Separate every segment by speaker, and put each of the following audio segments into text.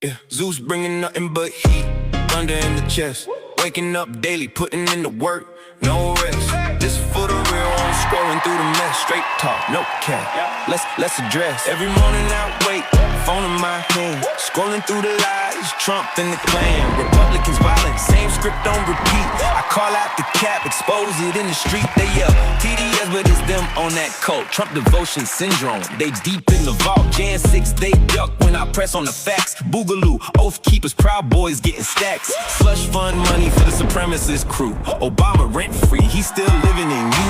Speaker 1: Yeah, Zeus bringing nothing but heat, thunder in the chest. Waking up daily, putting in the work, no rest. This is for the real ones, scrolling through the mess. Straight talk, no cap. Let's address. Every morning I wake, phone in my hand, scrolling through the lies, Trump and the Klan. Republicans violent, same script on repeat. I call out the cap, expose it in the street. They yell TDS, but it's them on that coat. Trump devotion syndrome, they deep in the vault. Jan 6, they duck when I press on the facts. Boogaloo, oath keepers, proud boys getting stacks. Slush fund money for the supremacist crew. Obama rent free, he's still living in you.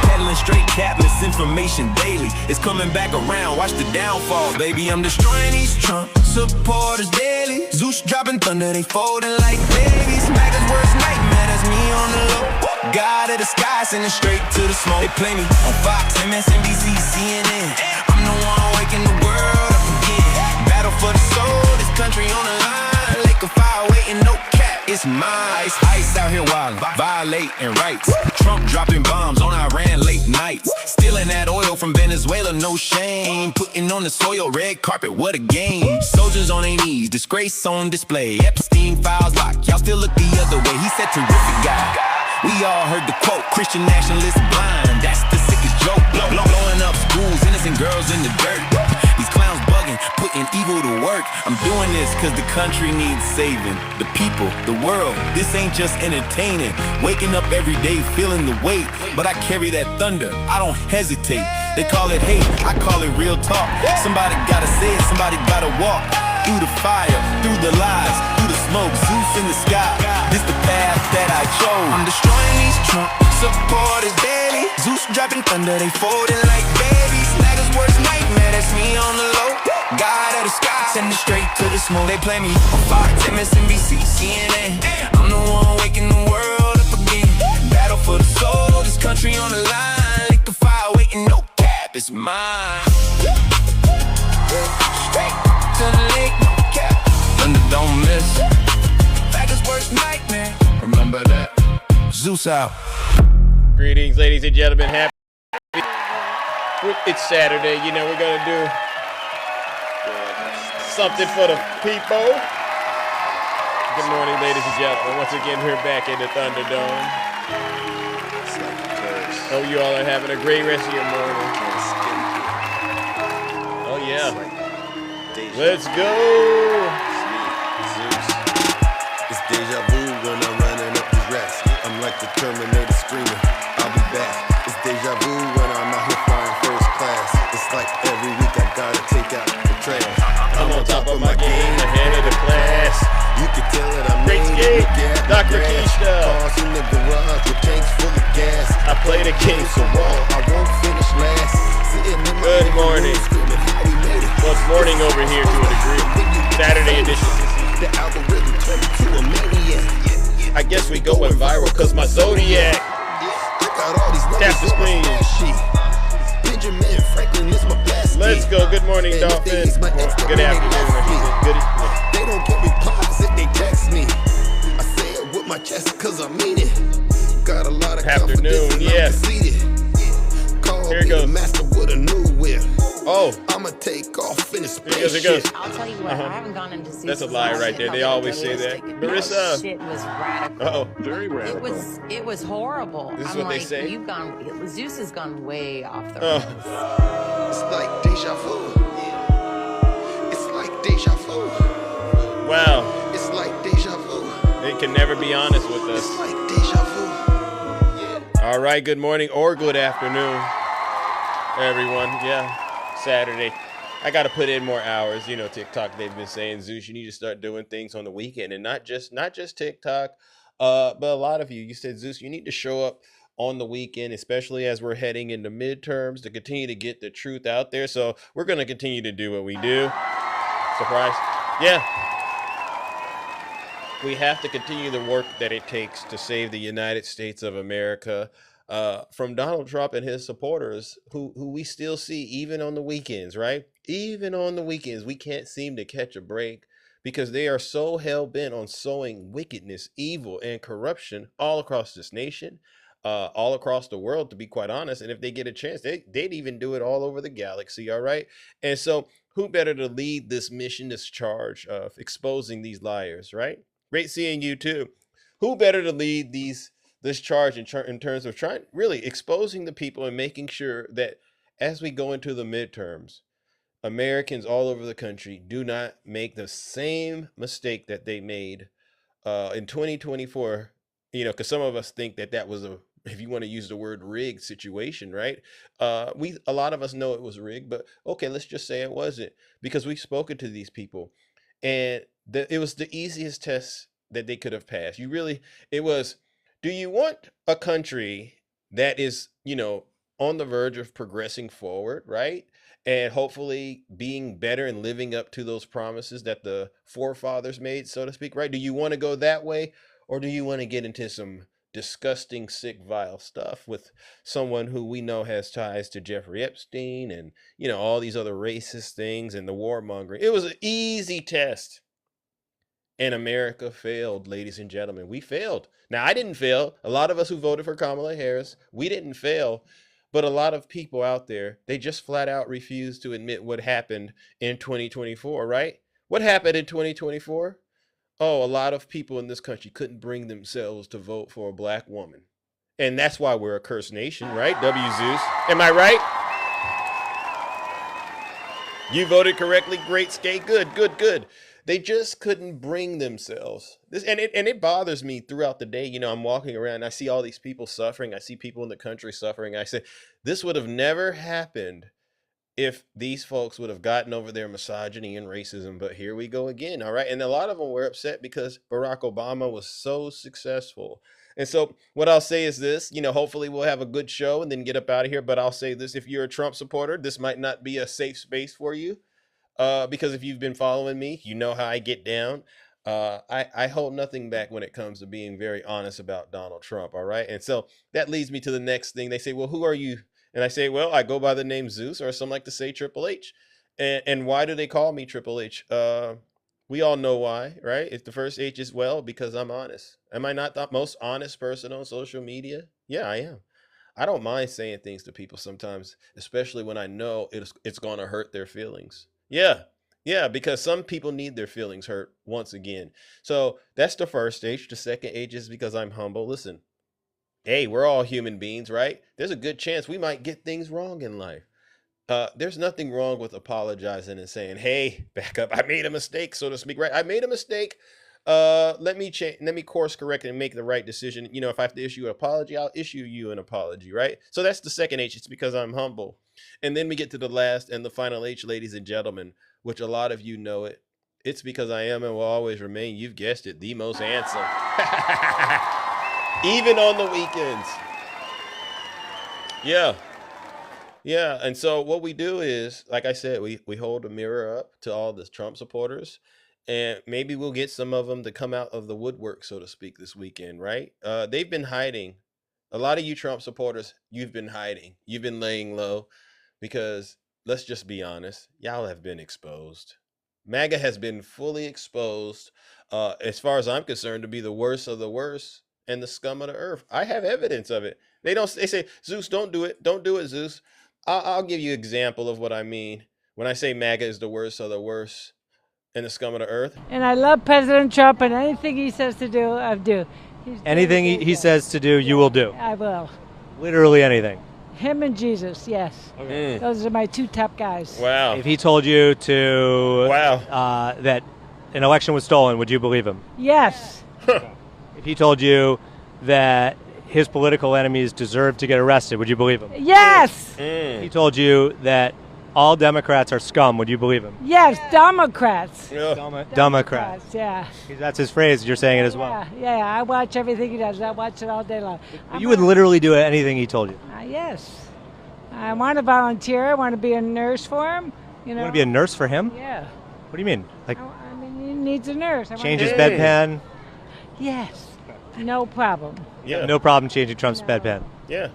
Speaker 1: Peddling straight cap, misinformation daily. It's coming back around, watch the downfall, baby. I'm destroying these Trump supporters daily. Zeus dropping thunder, they folding like babies. Maggie's worst nightmare, that's me on the low. God of the sky, sending straight to the smoke. They play me on Fox, MSNBC, CNN. I'm the one waking the world up again. Battle for the soul, this country on the line. Lake of fire waiting, no cap, it's mine. Ice out here wildin', violating rights. Trump dropping bombs on Iran late nights. Stealing that oil from Venezuela, no shame. Putting on the soil, red carpet, what a game. Soldiers on their knees, disgrace on display. Epstein files locked, y'all still look the other way. He said terrific guy. We all heard the quote, Christian nationalists blind. That's the sickest joke. Blowing up schools, innocent girls in the dirt. These clowns bugging, putting evil to work. I'm doing this cause the country needs saving. The people, the world, this ain't just entertaining. Waking up every day feeling the weight. But I carry that thunder, I don't hesitate. They call it hate, I call it real talk. Somebody gotta say it, somebody gotta walk. Through the fire, through the lies, through the smoke, Zeus in the sky. This the path that I chose. I'm destroying these Trump supporters daily. Zeus dropping thunder, they folding like babies. Snaggers worst nightmare, that's me on the low. God of the sky, send it straight to the smoke. They play me on Fox, MSNBC, CNN. I'm the one waking the world up again. Battle for the soul, this country on the line. Lick the fire, waiting, no cap, it's mine. Straight to the lake, no cap. Thunder don't miss. Baggers worst nightmare. Remember that. Zeus out.
Speaker 2: Greetings, ladies and gentlemen. Happy. It's Saturday. You know we're gonna do something for the people. Good morning, ladies and gentlemen. Once again, we're back in the Thunderdome. Hope you all are having a great rest of your morning. Oh yeah. Let's go!
Speaker 3: Zeus. It's deja vu when I'm running up these racks. I'm like the Terminator screaming, I'll be back. It's deja vu when I'm out here flying first class. It's like every week I gotta take out the trash.
Speaker 2: I'm on top of my game, ahead of the class.
Speaker 3: You can tell that I'm
Speaker 2: Great skate, Dr. Keisha.
Speaker 3: Cars in the garage with tanks full of gas.
Speaker 2: I play the game
Speaker 3: so wrong, I won't finish last.
Speaker 2: Good morning. Well, it's morning over here to a degree. Saturday edition. I guess we going viral because my Zodiac. Tap the screen. Let's go. Good morning, Dolphin. Good afternoon. Good.
Speaker 3: They don't get replies if they text me. I say it with my chest because I mean it. Got a lot of
Speaker 2: afternoon. Yes.
Speaker 3: Here it goes. Master with a new whip.
Speaker 2: Oh,
Speaker 3: I'ma take off in the space.
Speaker 2: Here it goes.
Speaker 4: I'll tell you what, I haven't gone into Zeus's.
Speaker 2: That's a lie right there. They always say that. Marissa.
Speaker 4: That shit was radical.
Speaker 2: Uh-oh. Very radical.
Speaker 4: It was horrible.
Speaker 2: This is
Speaker 4: I'm
Speaker 2: what
Speaker 4: like,
Speaker 2: they say?
Speaker 4: Zeus has gone way off the
Speaker 2: Oh.
Speaker 3: It's like deja vu. It's like deja vu.
Speaker 2: Wow.
Speaker 3: It's like deja vu.
Speaker 2: They can never be honest with us.
Speaker 3: It's like deja vu. Yeah.
Speaker 2: All right, good morning or good afternoon, everyone. Yeah, Saturday. I got to put in more hours. You know, TikTok, they've been saying, Zeus, you need to start doing things on the weekend. And not just TikTok, but a lot of you said, Zeus, you need to show up on the weekend, especially as we're heading into midterms, to continue to get the truth out there. So we're going to continue to do what we do. Surprise. Yeah. We have to continue the work that it takes to save the United States of America from Donald Trump and his supporters, who we still see even on the weekends, right? Even on the weekends, we can't seem to catch a break because they are so hell-bent on sowing wickedness, evil, and corruption all across this nation. all across the world, to be quite honest. And if they get a chance, they'd even do it all over the galaxy. All right. And so who better to lead this mission, this charge of exposing these liars, right? Great seeing you too. Who better to lead this charge in terms of trying really exposing the people and making sure that as we go into the midterms, Americans all over the country do not make the same mistake that they made in 2024, because some of us think that was if you want to use the word rigged situation, right? A lot of us know it was rigged, but okay, let's just say it wasn't, because we've spoken to these people, and it was the easiest test that they could have passed. It was, do you want a country that is, on the verge of progressing forward, right? And hopefully being better and living up to those promises that the forefathers made, so to speak, right? Do you want to go that way? Or do you want to get into some disgusting, sick, vile stuff with someone who we know has ties to Jeffrey Epstein and, all these other racist things and the warmongering? It was an easy test. And America failed, ladies and gentlemen. We failed. Now, I didn't fail. A lot of us who voted for Kamala Harris, we didn't fail. But a lot of people out there, they just flat out refuse to admit what happened in 2024, right? What happened in 2024? Oh, a lot of people in this country couldn't bring themselves to vote for a black woman. And that's why we're a cursed nation, right? W. Zeus. Am I right? You voted correctly. Great, Skate. Good. They just couldn't bring themselves. It bothers me throughout the day. I'm walking around and I see all these people suffering. I see people in the country suffering. I say, this would have never happened if these folks would have gotten over their misogyny and racism. But here we go again. All right. And a lot of them were upset because Barack Obama was so successful. And so what I'll say is this, hopefully we'll have a good show and then get up out of here. But I'll say this, if you're a Trump supporter, this might not be a safe space for you. Because if you've been following me, you know how I get down. I hold nothing back when it comes to being very honest about Donald Trump. All right. And so that leads me to the next thing. They say, well, who are you? And I say, well, I go by the name Zeus, or some like to say Triple H. And why do they call me Triple H? We all know why, right? If the first H is, well, because I'm honest. Am I not the most honest person on social media? Yeah, I am. I don't mind saying things to people sometimes, especially when I know it's going to hurt their feelings. Yeah, because some people need their feelings hurt once again. So that's the first H. The second H is because I'm humble. Listen, hey, we're all human beings, right? There's a good chance we might get things wrong in life. There's nothing wrong with apologizing and saying, hey, back up. I made a mistake, so to speak, right? I made a mistake. Let me course correct and make the right decision. If I have to issue an apology, I'll issue you an apology, right? So that's the second H. It's because I'm humble. And then we get to the last and the final H, ladies and gentlemen, which a lot of you know it. It's because I am and will always remain, you've guessed it, the most handsome. Even on the weekends. Yeah. And so what we do is, like I said, we hold a mirror up to all the Trump supporters. And maybe we'll get some of them to come out of the woodwork, so to speak, this weekend, right? They've been hiding. A lot of you Trump supporters, you've been hiding. You've been laying low because, let's just be honest, y'all have been exposed. MAGA has been fully exposed, as far as I'm concerned, to be the worst of the worst and the scum of the earth. I have evidence of it. They say, Zeus, don't do it. Don't do it, Zeus. I'll give you an example of what I mean when I say MAGA is the worst of the worst and the scum of the earth.
Speaker 5: And I love President Trump, and anything he says to do, I do.
Speaker 6: Anything he says to do, you will do.
Speaker 5: I will.
Speaker 6: Literally anything.
Speaker 5: Him and Jesus, yes.
Speaker 6: Okay.
Speaker 5: Those are my two top guys.
Speaker 2: Wow.
Speaker 6: If he told you to that an election was stolen, would you believe him?
Speaker 5: Yes.
Speaker 6: If he told you that his political enemies deserve to get arrested, would you believe him?
Speaker 5: Yes.
Speaker 6: If he told you that all Democrats are scum, would you believe him?
Speaker 5: Yes, Democrats.
Speaker 6: Democrats.
Speaker 5: Yeah.
Speaker 6: That's his phrase. You're saying it as well.
Speaker 5: Yeah. I watch everything he does. I watch it all day long.
Speaker 6: You would literally do anything he told you.
Speaker 5: Yes. I want to volunteer. I want to be a nurse for him. You
Speaker 6: want to be a nurse for him?
Speaker 5: Yeah.
Speaker 6: What do you mean? Like,
Speaker 5: I mean, he needs a nurse.
Speaker 6: change his bedpan?
Speaker 5: Yes. No problem.
Speaker 2: Yeah.
Speaker 6: No problem changing Trump's bedpan.
Speaker 2: Yeah.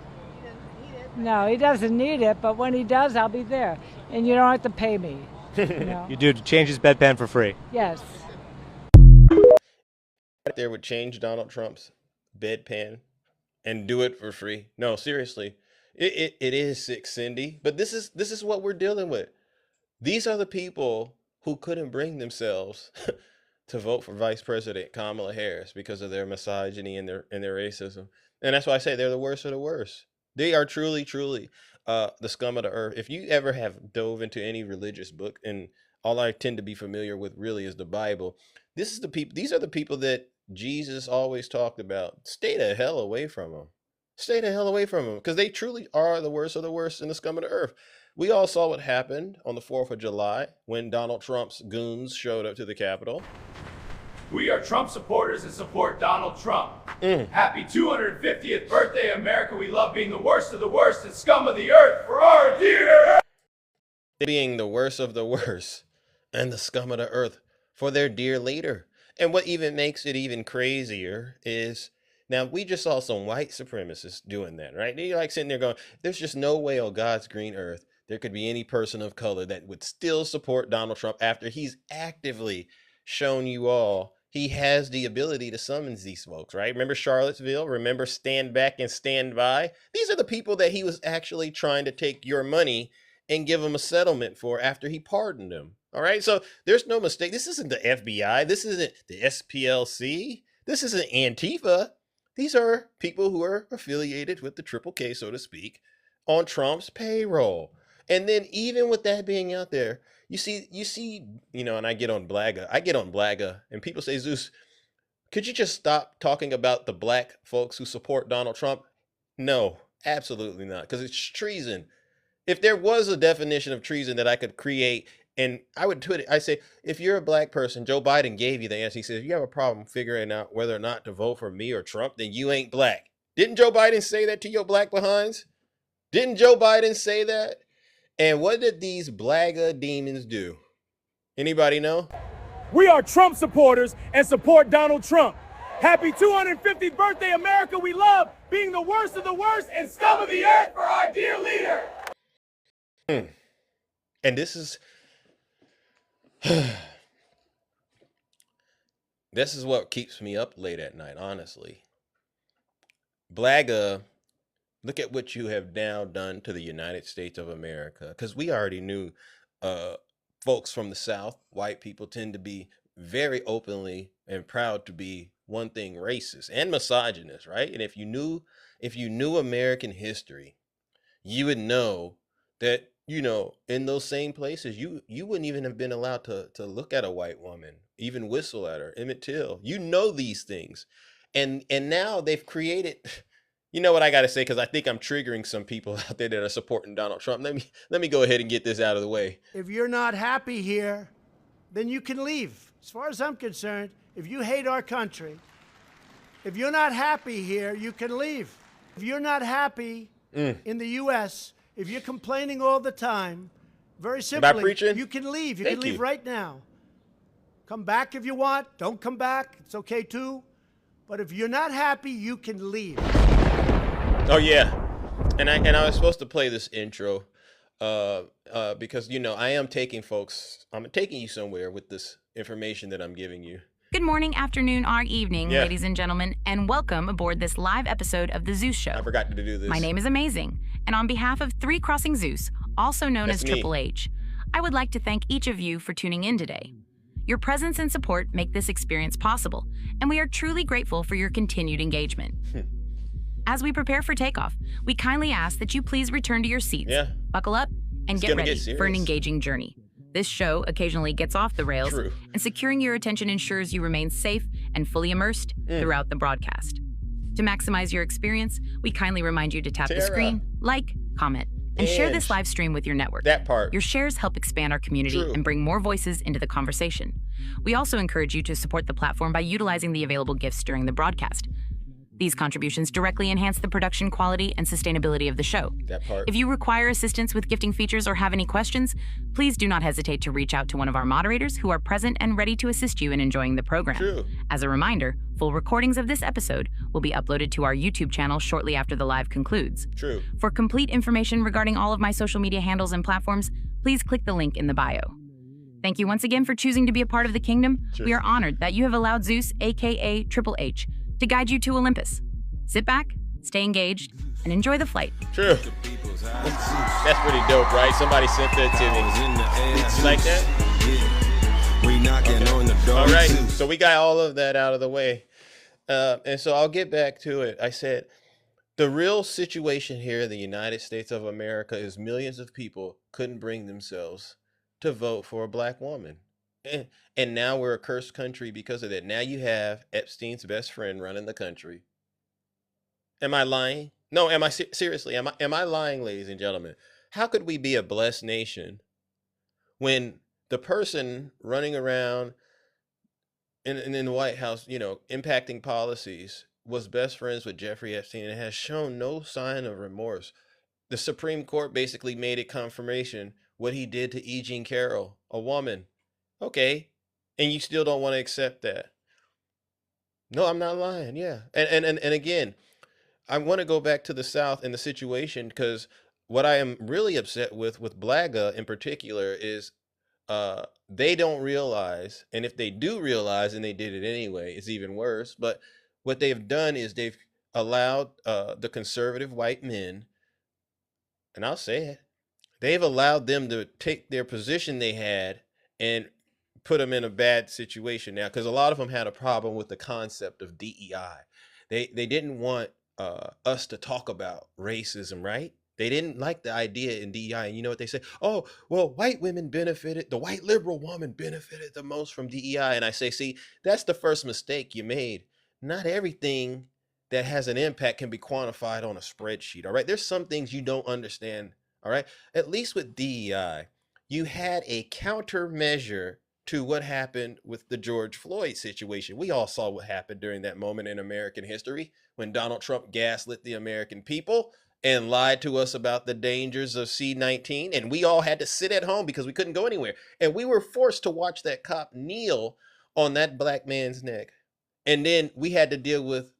Speaker 5: No, he doesn't need it, but when he does, I'll be there. And you don't have to pay me.
Speaker 6: You do change his bedpan for free.
Speaker 5: Yes.
Speaker 2: There would change Donald Trump's bedpan and do it for free. No, seriously. It is sick, Cindy. But this is what we're dealing with. These are the people who couldn't bring themselves to vote for Vice President Kamala Harris because of their misogyny and their racism. And that's why I say they're the worst of the worst. They are truly, truly the scum of the earth. If you ever have dove into any religious book, and all I tend to be familiar with really is the Bible, these are the people that Jesus always talked about. Stay the hell away from them. Stay the hell away from them, because they truly are the worst of the worst and the scum of the earth. We all saw what happened on the 4th of July when Donald Trump's goons showed up to the Capitol.
Speaker 7: We are Trump supporters and support Donald Trump. Happy 250th birthday, America. We love being the worst of the worst and scum of the earth for our dear.
Speaker 2: Being the worst of the worst and the scum of the earth for their dear leader. And what even makes it even crazier is, now we just saw some white supremacists doing that, right? They're like sitting there going, there's just no way on God's green earth there could be any person of color that would still support Donald Trump after he's actively shown you all he has the ability to summons these folks, right? Remember Charlottesville? Remember Stand Back and Stand By? These are the people that he was actually trying to take your money and give them a settlement for after he pardoned them. All right, so there's no mistake. This isn't the FBI. This isn't the SPLC. This isn't Antifa. These are people who are affiliated with the Triple K, so to speak, on Trump's payroll. And then even with that being out there, you see, and I get on Blagga, and people say, Zeus, could you just stop talking about the black folks who support Donald Trump? No, absolutely not, because it's treason. If there was a definition of treason that I could create, and I would put it, I say, if you're a black person, Joe Biden gave you the answer. He says, if you have a problem figuring out whether or not to vote for me or Trump, then you ain't black. Didn't Joe Biden say that to your black behinds? Didn't Joe Biden say that? And what did these Blagga demons do? Anybody know?
Speaker 7: We are Trump supporters and support Donald Trump. Happy 250th birthday, America. We love being the worst of the worst and scum of the earth for our dear leader.
Speaker 2: And this is what keeps me up late at night, honestly. Blagga, look at what you have now done to the United States of America. Because we already knew folks from the South, white people, tend to be very openly and proud to be one thing racist and misogynist, right? And if you knew American history, you would know that, in those same places, you wouldn't even have been allowed to look at a white woman, even whistle at her. Emmett Till, these things. And now they've created, you know what I got to say, because I think I'm triggering some people out there that are supporting Donald Trump. Let me go ahead and get this out of the way.
Speaker 8: If you're not happy here, then you can leave. As far as I'm concerned, if you hate our country, if you're not happy here, you can leave. If you're not happy in the U.S., if you're complaining all the time, very simply, you can leave. You can leave right now. Come back if you want. Don't come back. It's okay too. But if you're not happy, you can leave.
Speaker 2: Oh yeah, and I was supposed to play this intro because I am taking you somewhere with this information that I'm giving you.
Speaker 9: Good morning, afternoon, or evening, ladies and gentlemen, and welcome aboard this live episode of The Zeus Show.
Speaker 2: I forgot to do this.
Speaker 9: My name is Amazing, and on behalf of 3 Crossing Zeus, also known as Triple H, I would like to thank each of you for tuning in today. Your presence and support make this experience possible, and we are truly grateful for your continued engagement. As we prepare for takeoff, we kindly ask that you please return to your seats, buckle up, and get ready for an engaging journey. This show occasionally gets off the rails, and securing your attention ensures you remain safe and fully immersed throughout the broadcast. To maximize your experience, we kindly remind you to tap the screen, like, comment, and share this live stream with your network.
Speaker 2: That part.
Speaker 9: Your shares help expand our community and bring more voices into the conversation. We also encourage you to support the platform by utilizing the available gifts during the broadcast. These contributions directly enhance the production quality and sustainability of the show.
Speaker 2: That part.
Speaker 9: If you require assistance with gifting features or have any questions, please do not hesitate to reach out to one of our moderators who are present and ready to assist you in enjoying the program. As a reminder, full recordings of this episode will be uploaded to our YouTube channel shortly after the live concludes. For complete information regarding all of my social media handles and platforms, please click the link in the bio. Thank you once again for choosing to be a part of the kingdom. We are honored that you have allowed Zeus, aka Triple H, to guide you to Olympus. Sit back, Stay engaged and enjoy the flight.
Speaker 2: True. That's pretty dope, right? Somebody sent that to me. You like that?
Speaker 3: We knocking on the door.
Speaker 2: All right. So we got all of that out of the way. And so I'll get back to it. I said, the real situation here in the United States of America is millions of people couldn't bring themselves to vote for a black woman. And now we're a cursed country because of that. Now you have Epstein's best friend running the country. Am I lying? No, am I seriously? Am I lying, ladies and gentlemen? How could we be a blessed nation when the person running around in the White House, impacting policies, was best friends with Jeffrey Epstein and has shown no sign of remorse? The Supreme Court basically made it confirmation what he did to E. Jean Carroll, a woman. Okay, and you still don't want to accept that? No, I'm not lying. Yeah, and again, I want to go back to the South and the situation, because what I am really upset with Blaga in particular is they don't realize, and if they do realize and they did it anyway, it's even worse. But what they've done is they've allowed the conservative white men, and I'll say it, they've allowed them to take their position they had and put them in a bad situation now, because a lot of them had a problem with the concept of DEI. They didn't want us to talk about racism, right? They didn't like the idea in DEI. And you know what they say? Oh, well, white women benefited, the white liberal woman benefited the most from DEI. And I say, see, that's the first mistake you made. Not everything that has an impact can be quantified on a spreadsheet, all right? There's some things you don't understand, all right? At least with DEI, you had a countermeasure to what happened with the George Floyd situation. We all saw what happened during that moment in American history when Donald Trump gaslit the American people and lied to us about the dangers of C-19. And we all had to sit at home because we couldn't go anywhere. And we were forced to watch that cop kneel on that black man's neck. And then we had to deal with,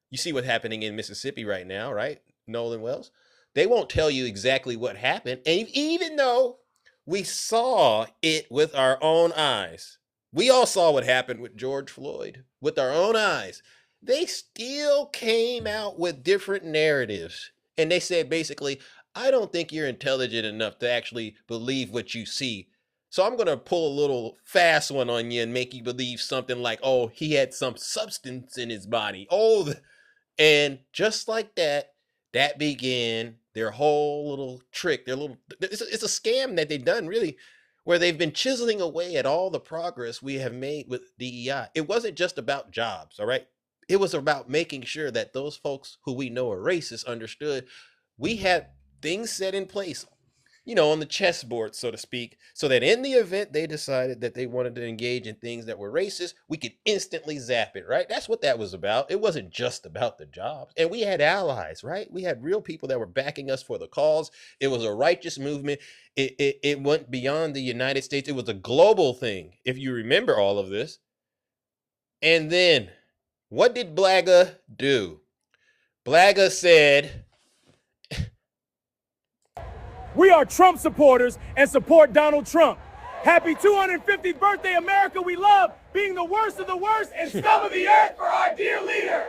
Speaker 2: you see what's happening in Mississippi right now, right? Nolan Wells. They won't tell you exactly what happened. And even though we saw it with our own eyes, we all saw what happened with George Floyd with our own eyes, they still came out with different narratives. And they said, basically, I don't think you're intelligent enough to actually believe what you see. So I'm going to pull a little fast one on you and make you believe something like, oh, he had some substance in his body. Oh, and just like that, that began their whole little trick, it's a scam that they've done, really, where they've been chiseling away at all the progress we have made with DEI. It wasn't just about jobs, all right? It was about making sure that those folks who we know are racist understood we had things set in place, on the chessboard, so to speak, so that in the event they decided that they wanted to engage in things that were racist, we could instantly zap it, right? That's what that was about. It wasn't just about the jobs. And we had allies, right? We had real people that were backing us for the cause. It was a righteous movement. It went beyond the United States. It was a global thing, if you remember all of this. And then, what did Blaga do? Blaga said,
Speaker 7: We are Trump supporters and support Donald Trump. Happy 250th birthday, America. We love being the worst of the worst and scum of the earth for our dear leader.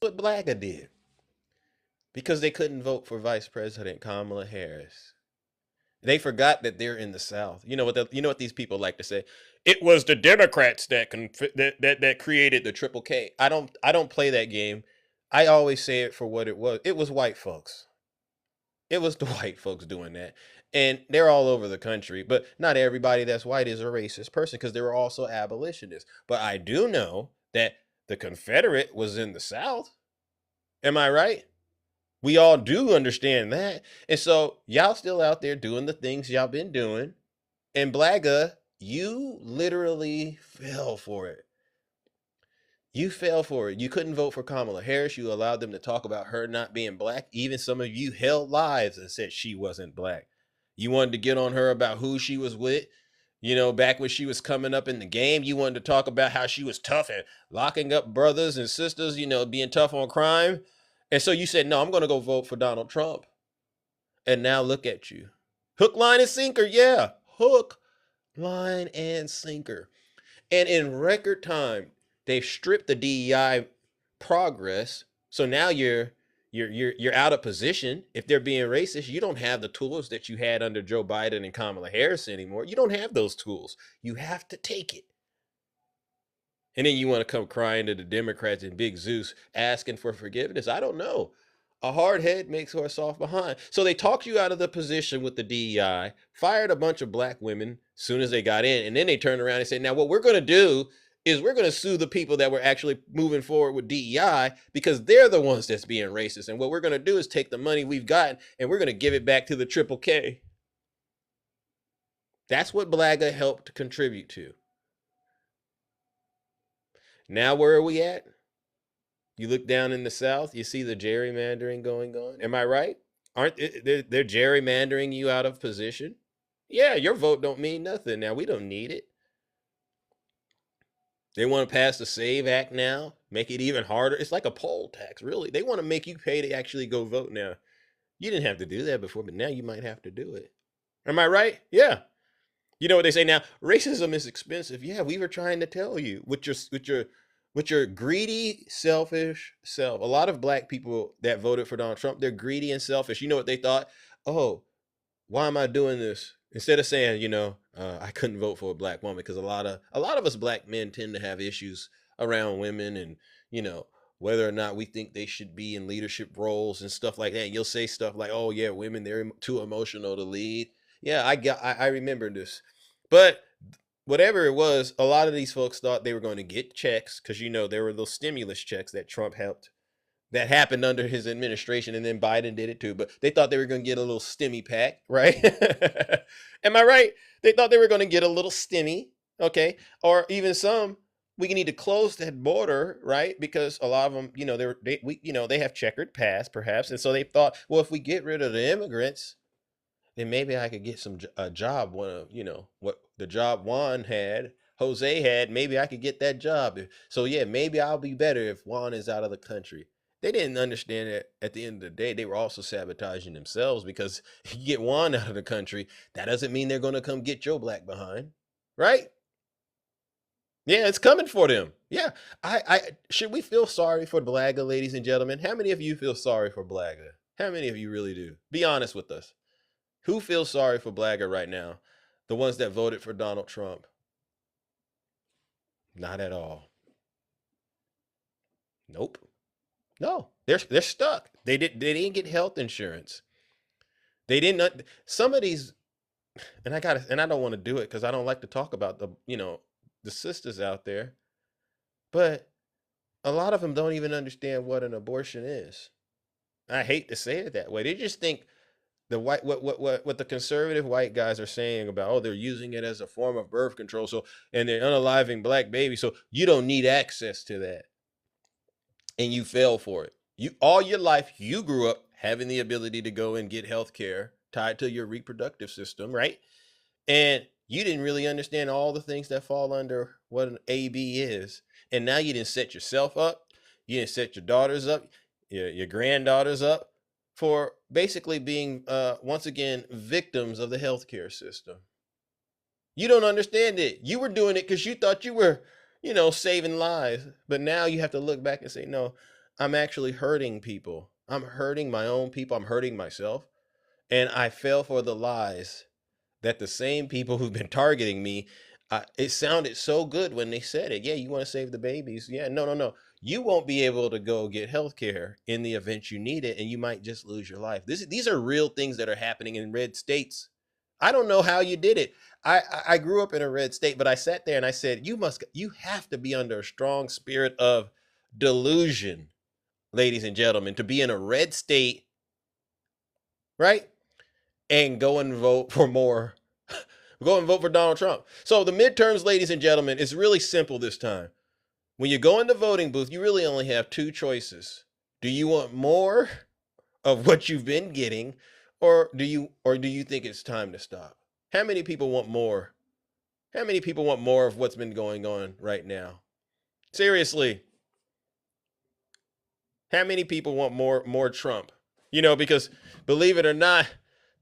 Speaker 2: What Blaga did. Because they couldn't vote for Vice President Kamala Harris. They forgot that they're in the South. You know what these people like to say? It was the Democrats that created the Triple K. I don't play that game. I always say it for what it was. It was white folks. It was the white folks doing that. And they're all over the country. But not everybody that's white is a racist person, because there were also abolitionists. But I do know that the Confederate was in the South. Am I right? We all do understand that. And so y'all still out there doing the things y'all been doing. And Blaga, you literally fell for it. You fell for it. You couldn't vote for Kamala Harris. You allowed them to talk about her not being black. Even some of you held lives and said she wasn't black. You wanted to get on her about who she was with. Back when she was coming up in the game, you wanted to talk about how she was tough and locking up brothers and sisters, being tough on crime. And so you said, no, I'm going to go vote for Donald Trump. And now look at you. Hook, line, and sinker. Yeah. Hook, line, and sinker. And in record time, they've stripped the DEI progress So now you're out of position. If they're being racist, you don't have the tools that you had under Joe Biden and Kamala Harris anymore. You don't have those tools. You have to take it. And then you want to come crying to the Democrats and Big Zeus asking for forgiveness. I don't know. A hard head makes for a soft behind. So they talked you out of the position with the DEI, fired a bunch of black women as soon as they got in, and then they turned around and said, now what we're going to do is we're going to sue the people that were actually moving forward with DEI because they're the ones that's being racist. And what we're going to do is take the money we've gotten and we're going to give it back to the Triple K. That's what BLAGA helped contribute to. Now where are we at? You look down in the South, you see the gerrymandering going on. Am I right? They're gerrymandering you out of position? Yeah, your vote don't mean nothing. Now, we don't need it. They want to pass the SAVE Act now, make it even harder. It's like a poll tax, really. They want to make you pay to actually go vote now. You didn't have to do that before, but now you might have to do it. Am I right? Yeah. You know what they say now? Racism is expensive. Yeah, we were trying to tell you with your greedy, selfish self. A lot of black people that voted for Donald Trump, they're greedy and selfish. You know what they thought? Oh, why am I doing this? Instead of saying, I couldn't vote for a black woman, because a lot of us black men tend to have issues around women and, whether or not we think they should be in leadership roles and stuff like that. And you'll say stuff like, oh yeah, women, they're too emotional to lead. Yeah, I remember this. But whatever it was, a lot of these folks thought they were going to get checks because, there were those stimulus checks that Trump helped, that happened under his administration, and then Biden did it too. But they thought they were going to get a little stimmy pack, right? Am I right? They thought they were going to get a little stimmy, okay? Or even some, we need to close that border, right? Because a lot of them, they have checkered past, perhaps, and so they thought, well, if we get rid of the immigrants, then maybe I could get a job. What the job Jose had, maybe I could get that job. So yeah, maybe I'll be better if Juan is out of the country. They didn't understand that at the end of the day, they were also sabotaging themselves, because if you get Juan out of the country, that doesn't mean they're going to come get your black behind, right? Yeah, it's coming for them. Yeah. Should we feel sorry for BLAGA, ladies and gentlemen? How many of you feel sorry for BLAGA? How many of you really do? Be honest with us. Who feels sorry for BLAGA right now? The ones that voted for Donald Trump? Not at all. Nope. No, they're stuck. They didn't get health insurance. They didn't. Some of these, and I don't want to do it because I don't like to talk about the sisters out there, but a lot of them don't even understand what an abortion is. I hate to say it that way. They just think the white what the conservative white guys are saying about, they're using it as a form of birth control, so, and they're unaliving black babies, so you don't need access to that, and you fell for it. All your life you grew up having the ability to go and get health care tied to your reproductive system, right? And you didn't really understand all the things that fall under what an AB is, and now you didn't set yourself up, you didn't set your daughters up, your granddaughters up, for basically being, once again, victims of the healthcare system. You don't understand it. You were doing it because you thought you were, saving lives. But now you have to look back and say, no, I'm actually hurting people. I'm hurting my own people. I'm hurting myself. And I fell for the lies that the same people who've been targeting me, it sounded so good when they said it. Yeah, you want to save the babies. Yeah, no. You won't be able to go get health care in the event you need it, and you might just lose your life. These are real things that are happening in red states. I don't know how you did it. I grew up in a red state, but I sat there and I said, you have to be under a strong spirit of delusion, ladies and gentlemen, to be in a red state, right? And go and vote for more. Go and vote for Donald Trump. So the midterms, ladies and gentlemen, is really simple this time. When you go in the voting booth, you really only have two choices. Do you want more of what you've been getting, or do you think it's time to stop? How many people want more? How many people want more of what's been going on right now? Seriously. How many people want more Trump? Because believe it or not,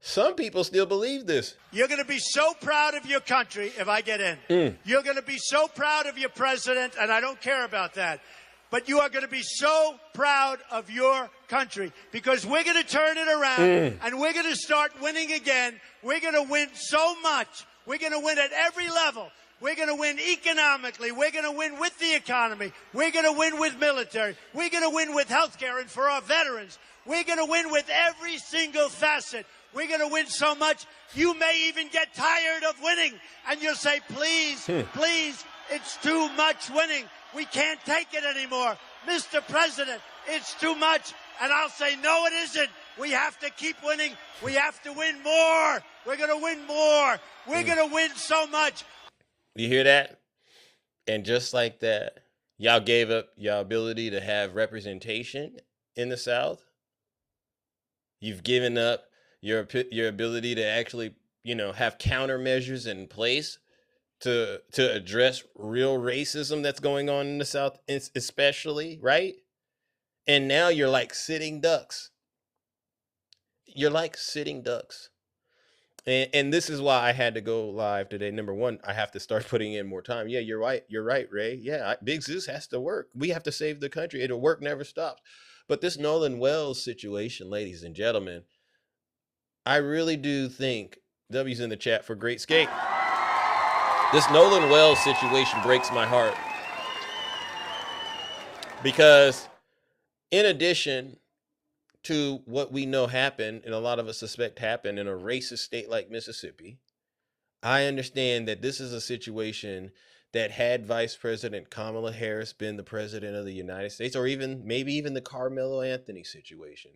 Speaker 2: some people still believe this.
Speaker 8: You're going to be so proud of your country if I get in. You're going to be so proud of your president, and I don't care about that. but you are going to be so proud of your country because we're going to turn it around and we're going to start winning again. We're going to win so much. We're going to win at every level. We're going to win economically. We're going to win with the economy. We're going to win with military. We're going to win with health care and for our veterans. We're going to win with every single facet. We're going to win so much, you may even get tired of winning. And you'll say, please, please, it's too much winning. We can't take it anymore. Mr. President, it's too much. And I'll say, no, it isn't. We have to keep winning. We have to win more. We're going to win more. We're going to win so much.
Speaker 2: You hear that? And just like that, y'all gave up your ability to have representation in the South. You've given up your ability to actually, have countermeasures in place to address real racism that's going on in the South, especially, right? And now you're like sitting ducks. You're like sitting ducks. And this is why I had to go live today. Number one, I have to start putting in more time. Yeah, you're right. You're right, Ray. Yeah, Big Zeus has to work. We have to save the country. It'll work never stops. But this Nolan Wells situation, ladies and gentlemen, I really do think, W's in the chat for Great Skate. This Nolan Wells situation breaks my heart. Because in addition to what we know happened, and a lot of us suspect happened in a racist state like Mississippi, I understand that this is a situation that had Vice President Kamala Harris been the president of the United States, or maybe even the Carmelo Anthony situation,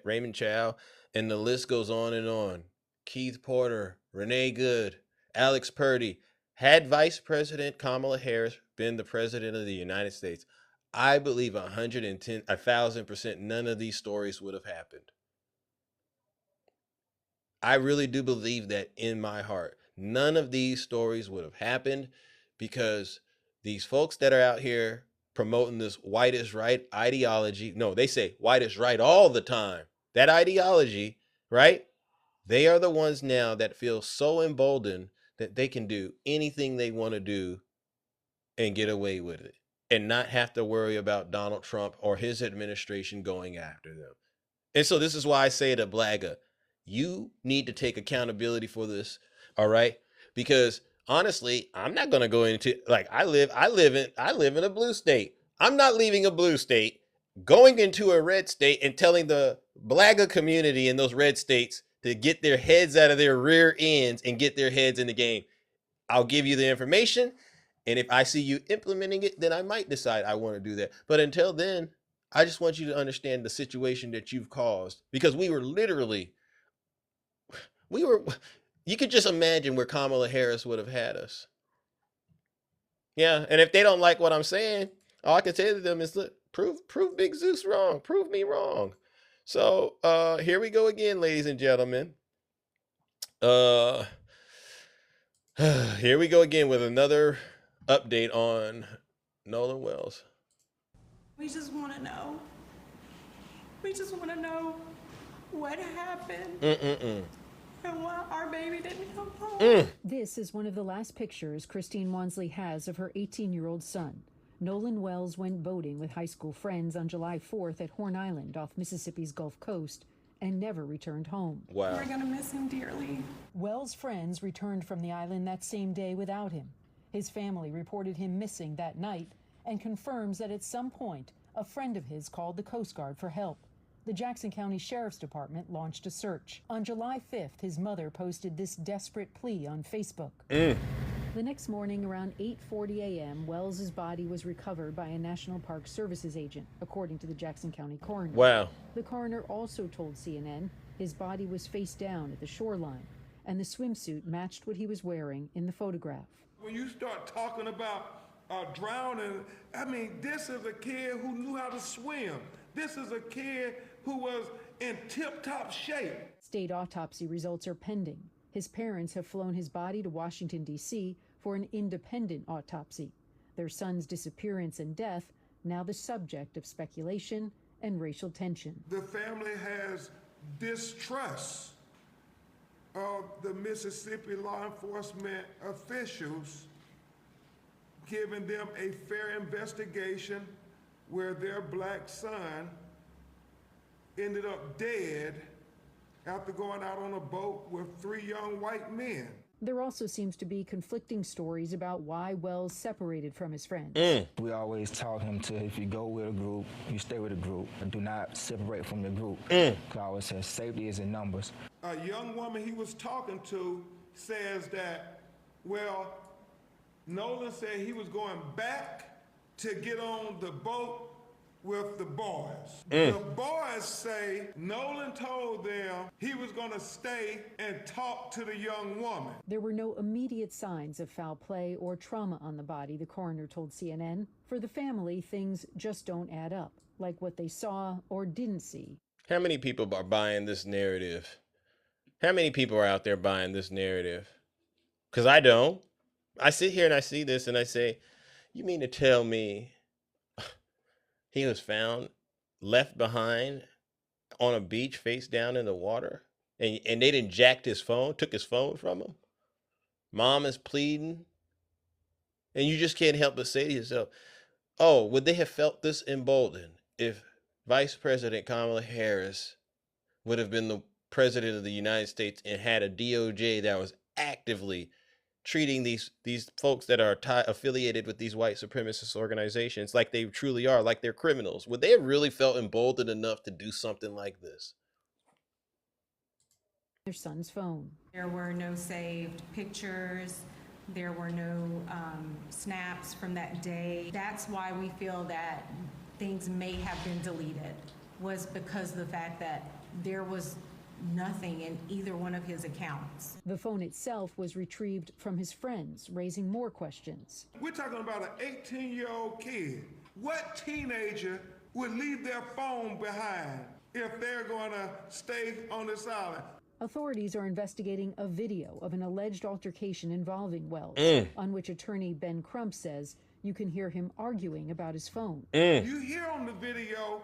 Speaker 2: Raymond Chow, and the list goes on and on. Keith Porter, Renee Good, Alex Purdy. Had Vice President Kamala Harris been the president of the United States, I believe 1,000% none of these stories would have happened. I really do believe that in my heart. None of these stories would have happened because these folks that are out here promoting this white is right ideology, no, they say white is right all the time. That ideology, right? They are the ones now that feel so emboldened that they can do anything they want to do and get away with it and not have to worry about Donald Trump or his administration going after them. And so this is why I say to Blaga, you need to take accountability for this, all right? Because honestly, I'm not going to go into, like, I live in a blue state. I'm not leaving a blue state, going into a red state and telling the Blaga community in those red states to get their heads out of their rear ends and get their heads in the game. I'll give you the information, and if I see you implementing it, then I might decide I want to do that. But until then, I just want you to understand the situation that you've caused, because you could just imagine where Kamala Harris would have had us. Yeah, and if they don't like what I'm saying, all I can say to them is, look, prove Big Zeus wrong. Prove me wrong. So here we go again, ladies and gentlemen. Here we go again with another update on Nolan Wells.
Speaker 10: We just want to know. We just want to know what happened. And why our baby didn't come home.
Speaker 11: This is one of the last pictures Christine Wansley has of her 18-year-old son. Nolan Wells went boating with high school friends on July 4th at Horn Island off Mississippi's Gulf Coast and never returned home.
Speaker 2: Wow.
Speaker 10: We're going to miss him dearly.
Speaker 11: Wells' friends returned from the island that same day without him. His family reported him missing that night and confirms that at some point, a friend of his called the Coast Guard for help. The Jackson County Sheriff's Department launched a search. On July 5th, his mother posted this desperate plea on Facebook. The next morning, around 8:40 a.m., Wells's body was recovered by a National Park Services agent, according to the Jackson County coroner.
Speaker 2: Wow.
Speaker 11: The coroner also told CNN his body was face down at the shoreline, and the swimsuit matched what he was wearing in the photograph.
Speaker 12: When you start talking about drowning, I mean, this is a kid who knew how to swim. This is a kid who was in tip-top shape.
Speaker 11: State autopsy results are pending. His parents have flown his body to Washington, D.C. for an independent autopsy. Their son's disappearance and death now the subject of speculation and racial tension.
Speaker 12: The family has distrust of the Mississippi law enforcement officials, giving them a fair investigation where their black son ended up dead after going out on a boat with 3 young white men.
Speaker 11: There also seems to be conflicting stories about why Wells separated from his friends.
Speaker 13: We always taught him to, if you go with a group, you stay with a group, and do not separate from the group. I always said safety is in numbers.
Speaker 12: A young woman he was talking to says that, well, Nolan said he was going back to get on the boat with the boys. The boys say Nolan told them he was going to stay and talk to the young woman.
Speaker 11: There were no immediate signs of foul play or trauma on the body, the coroner told CNN. For the family, things just don't add up, like what they saw or didn't see.
Speaker 2: How many people are buying this narrative? How many people are out there buying this narrative? Because I don't. I sit here and I see this and I say, you mean to tell me he was found left behind on a beach face down in the water and they didn't jack his phone, took his phone from him? Mom is pleading. And you just can't help but say to yourself, oh, would they have felt this emboldened if Vice President Kamala Harris would have been the president of the United States and had a DOJ that was actively treating these folks that are affiliated with these white supremacist organizations like they truly are, like they're criminals? Would they have really felt emboldened enough to do something like this?
Speaker 11: Their son's phone.
Speaker 10: There were no saved pictures. There were no snaps from that day. That's why we feel that things may have been deleted, was because of the fact that there was nothing in either one of his accounts.
Speaker 11: The phone itself was retrieved from his friends, raising more questions.
Speaker 12: We're talking about an 18-year-old kid. What teenager would leave their phone behind if they're going to stay on this island?
Speaker 11: Authorities are investigating a video of an alleged altercation involving Wells, on which attorney Ben Crump says you can hear him arguing about his phone.
Speaker 12: You hear on the video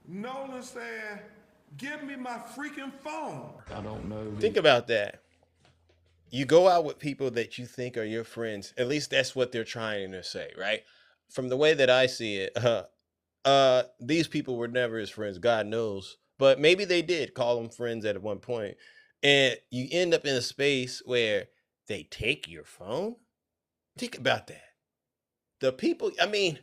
Speaker 12: Nolan saying, "Give me my freaking phone."
Speaker 13: I don't know.
Speaker 2: Think about that. You go out with people that you think are your friends. At least that's what they're trying to say, right? From the way that I see it, these people were never his friends, God knows. But maybe they did call them friends at one point. And you end up in a space where they take your phone. Think about that. The people, I mean,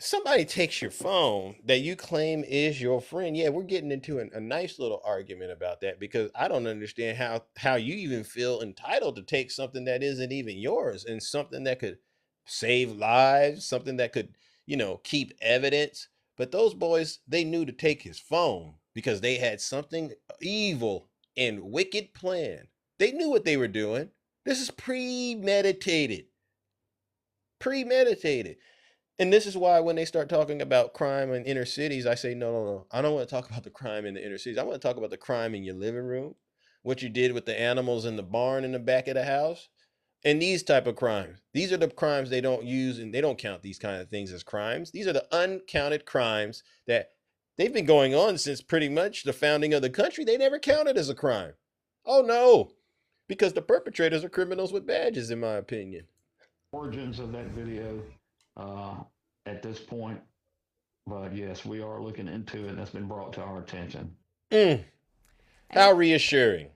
Speaker 2: somebody takes your phone that you claim is your friend. Yeah, we're getting into a nice little argument about that, because I don't understand how you even feel entitled to take something that isn't even yours, and something that could save lives, something that could, keep evidence. But those boys, they knew to take his phone because they had something evil and wicked planned. They knew what they were doing. This is premeditated. Premeditated. And this is why when they start talking about crime in inner cities, I say, no. I don't want to talk about the crime in the inner cities. I want to talk about the crime in your living room, what you did with the animals in the barn in the back of the house, and these type of crimes. These are the crimes they don't use, and they don't count these kind of things as crimes. These are the uncounted crimes that they've been going on since pretty much the founding of the country. They never counted as a crime. Oh, no, because the perpetrators are criminals with badges, in my opinion.
Speaker 13: Origins of that video at this point, but yes, we are looking into it. That's been brought to our attention.
Speaker 2: How reassuring.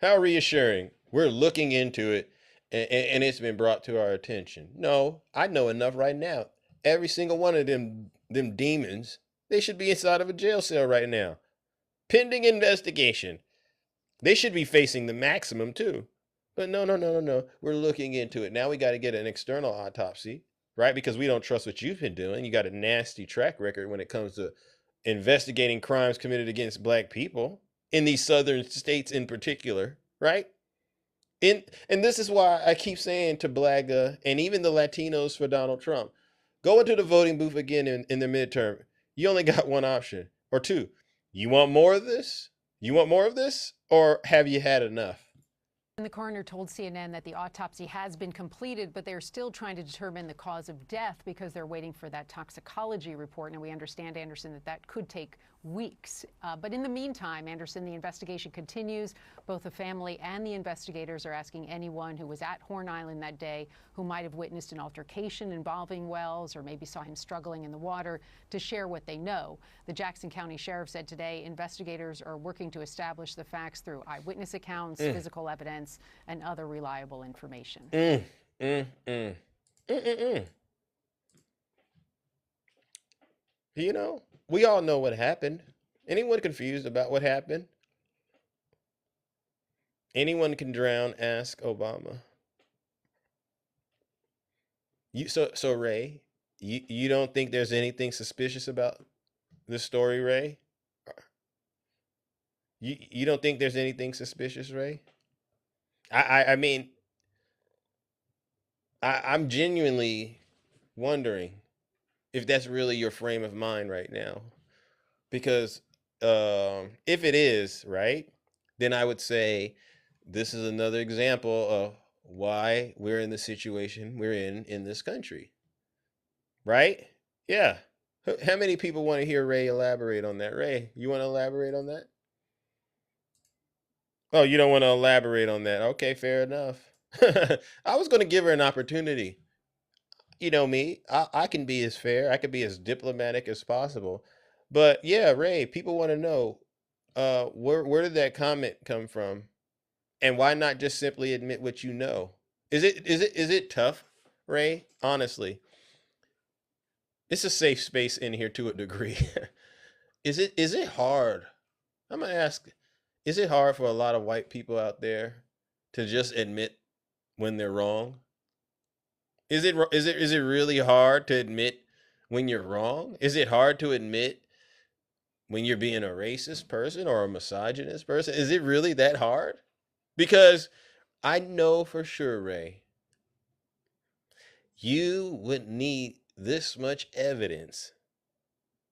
Speaker 2: How reassuring. We're looking into it, and it's been brought to our attention. No, I know enough right now. Every single one of them demons, they should be inside of a jail cell right now, pending investigation. They should be facing the maximum too. But no. We're looking into it. Now we got to get an external autopsy, right? Because we don't trust what you've been doing. You got a nasty track record when it comes to investigating crimes committed against black people in these southern states in particular, right? And this is why I keep saying to Blaga and even the Latinos for Donald Trump, go into the voting booth again in the midterm. You only got one option or two. You want more of this? You want more of this? Or have you had enough?
Speaker 14: And the coroner told CNN that the autopsy has been completed, but they're still trying to determine the cause of death because they're waiting for that toxicology report. And we understand, Anderson, that could take weeks. But in the meantime, Anderson, the investigation continues. Both the family and the investigators are asking anyone who was at Horn Island that day who might have witnessed an altercation involving Wells or maybe saw him struggling in the water to share what they know. The Jackson County Sheriff said today investigators are working to establish the facts through eyewitness accounts, physical evidence, and other reliable information.
Speaker 2: You know, we all know what happened. Anyone confused about what happened? Anyone can drown, ask Obama. So Ray, you don't think there's anything suspicious about this story, Ray? You don't think there's anything suspicious, Ray? I mean, I'm genuinely wondering if that's really your frame of mind right now. Because if it is, right, then I would say this is another example of why we're in the situation we're in this country. Right? Yeah. How many people want to hear Ray elaborate on that? Ray, you want to elaborate on that? Oh, you don't want to elaborate on that. Okay, fair enough. I was going to give her an opportunity. You know me, I can be as fair. I can be as diplomatic as possible. But yeah, Ray, people want to know where did that comment come from? And why not just simply admit what you know? Is it tough, Ray? Honestly. It's a safe space in here to a degree. Is it hard? I'm going to ask, is it hard for a lot of white people out there to just admit when they're wrong? Is it really hard to admit when you're wrong? Is it hard to admit when you're being a racist person or a misogynist person? Is it really that hard? Because I know for sure, Ray, you wouldn't need this much evidence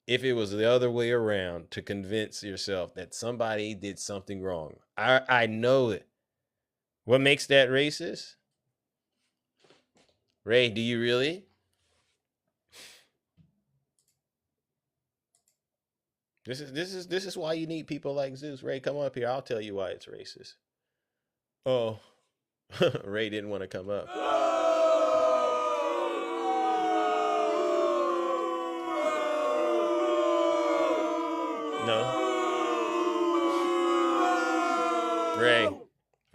Speaker 2: if it was the other way around to convince yourself that somebody did something wrong. I know it. What makes that racist? Ray, do you really? This is why you need people like Zeus. Ray, come up here. I'll tell you why it's racist. Oh, Ray didn't want to come up. No.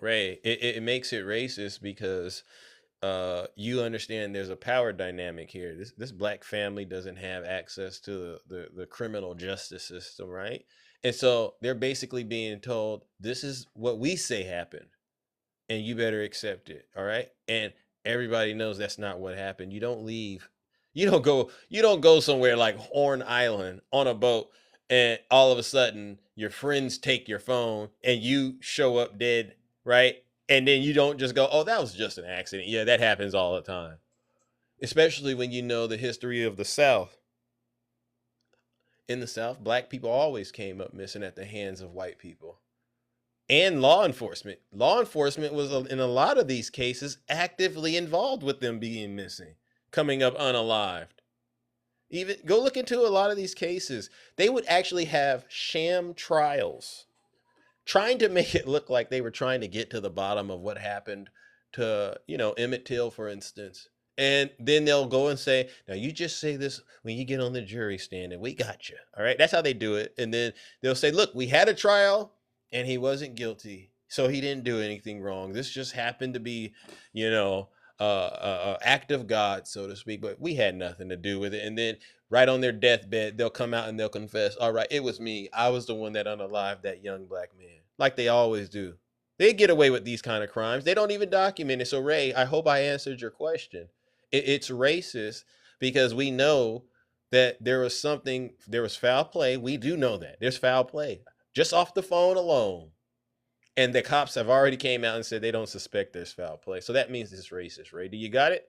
Speaker 2: Ray, it makes it racist because you understand there's a power dynamic here. This black family doesn't have access to the criminal justice system, right? And so they're basically being told, this is what we say happened, and you better accept it, all right? And everybody knows that's not what happened. You don't leave. You don't go somewhere like Horn Island on a boat, and all of a sudden your friends take your phone and you show up dead, right? And then you don't just go, oh, that was just an accident. Yeah, that happens all the time. Especially when you know the history of the South. In the South, black people always came up missing at the hands of white people. And law enforcement. Law enforcement was, in a lot of these cases, actively involved with them being missing, coming up unalived. Even go look into a lot of these cases. They would actually have sham trials, trying to make it look like they were trying to get to the bottom of what happened to, Emmett Till, for instance. And then they'll go and say, now you just say this when you get on the jury stand and we got you. All right. That's how they do it. And then they'll say, look, we had a trial and he wasn't guilty. So he didn't do anything wrong. This just happened to be, act of God, so to speak, but we had nothing to do with it. And then right on their deathbed, they'll come out and they'll confess, all right, it was me. I was the one that unalived that young black man, like they always do. They get away with these kind of crimes. They don't even document it. So Ray, I hope I answered your question. It's racist because we know that there was foul play. We do know that there's foul play just off the phone alone. And the cops have already came out and said they don't suspect there's foul play. So that means it's racist, Ray. Do you got it?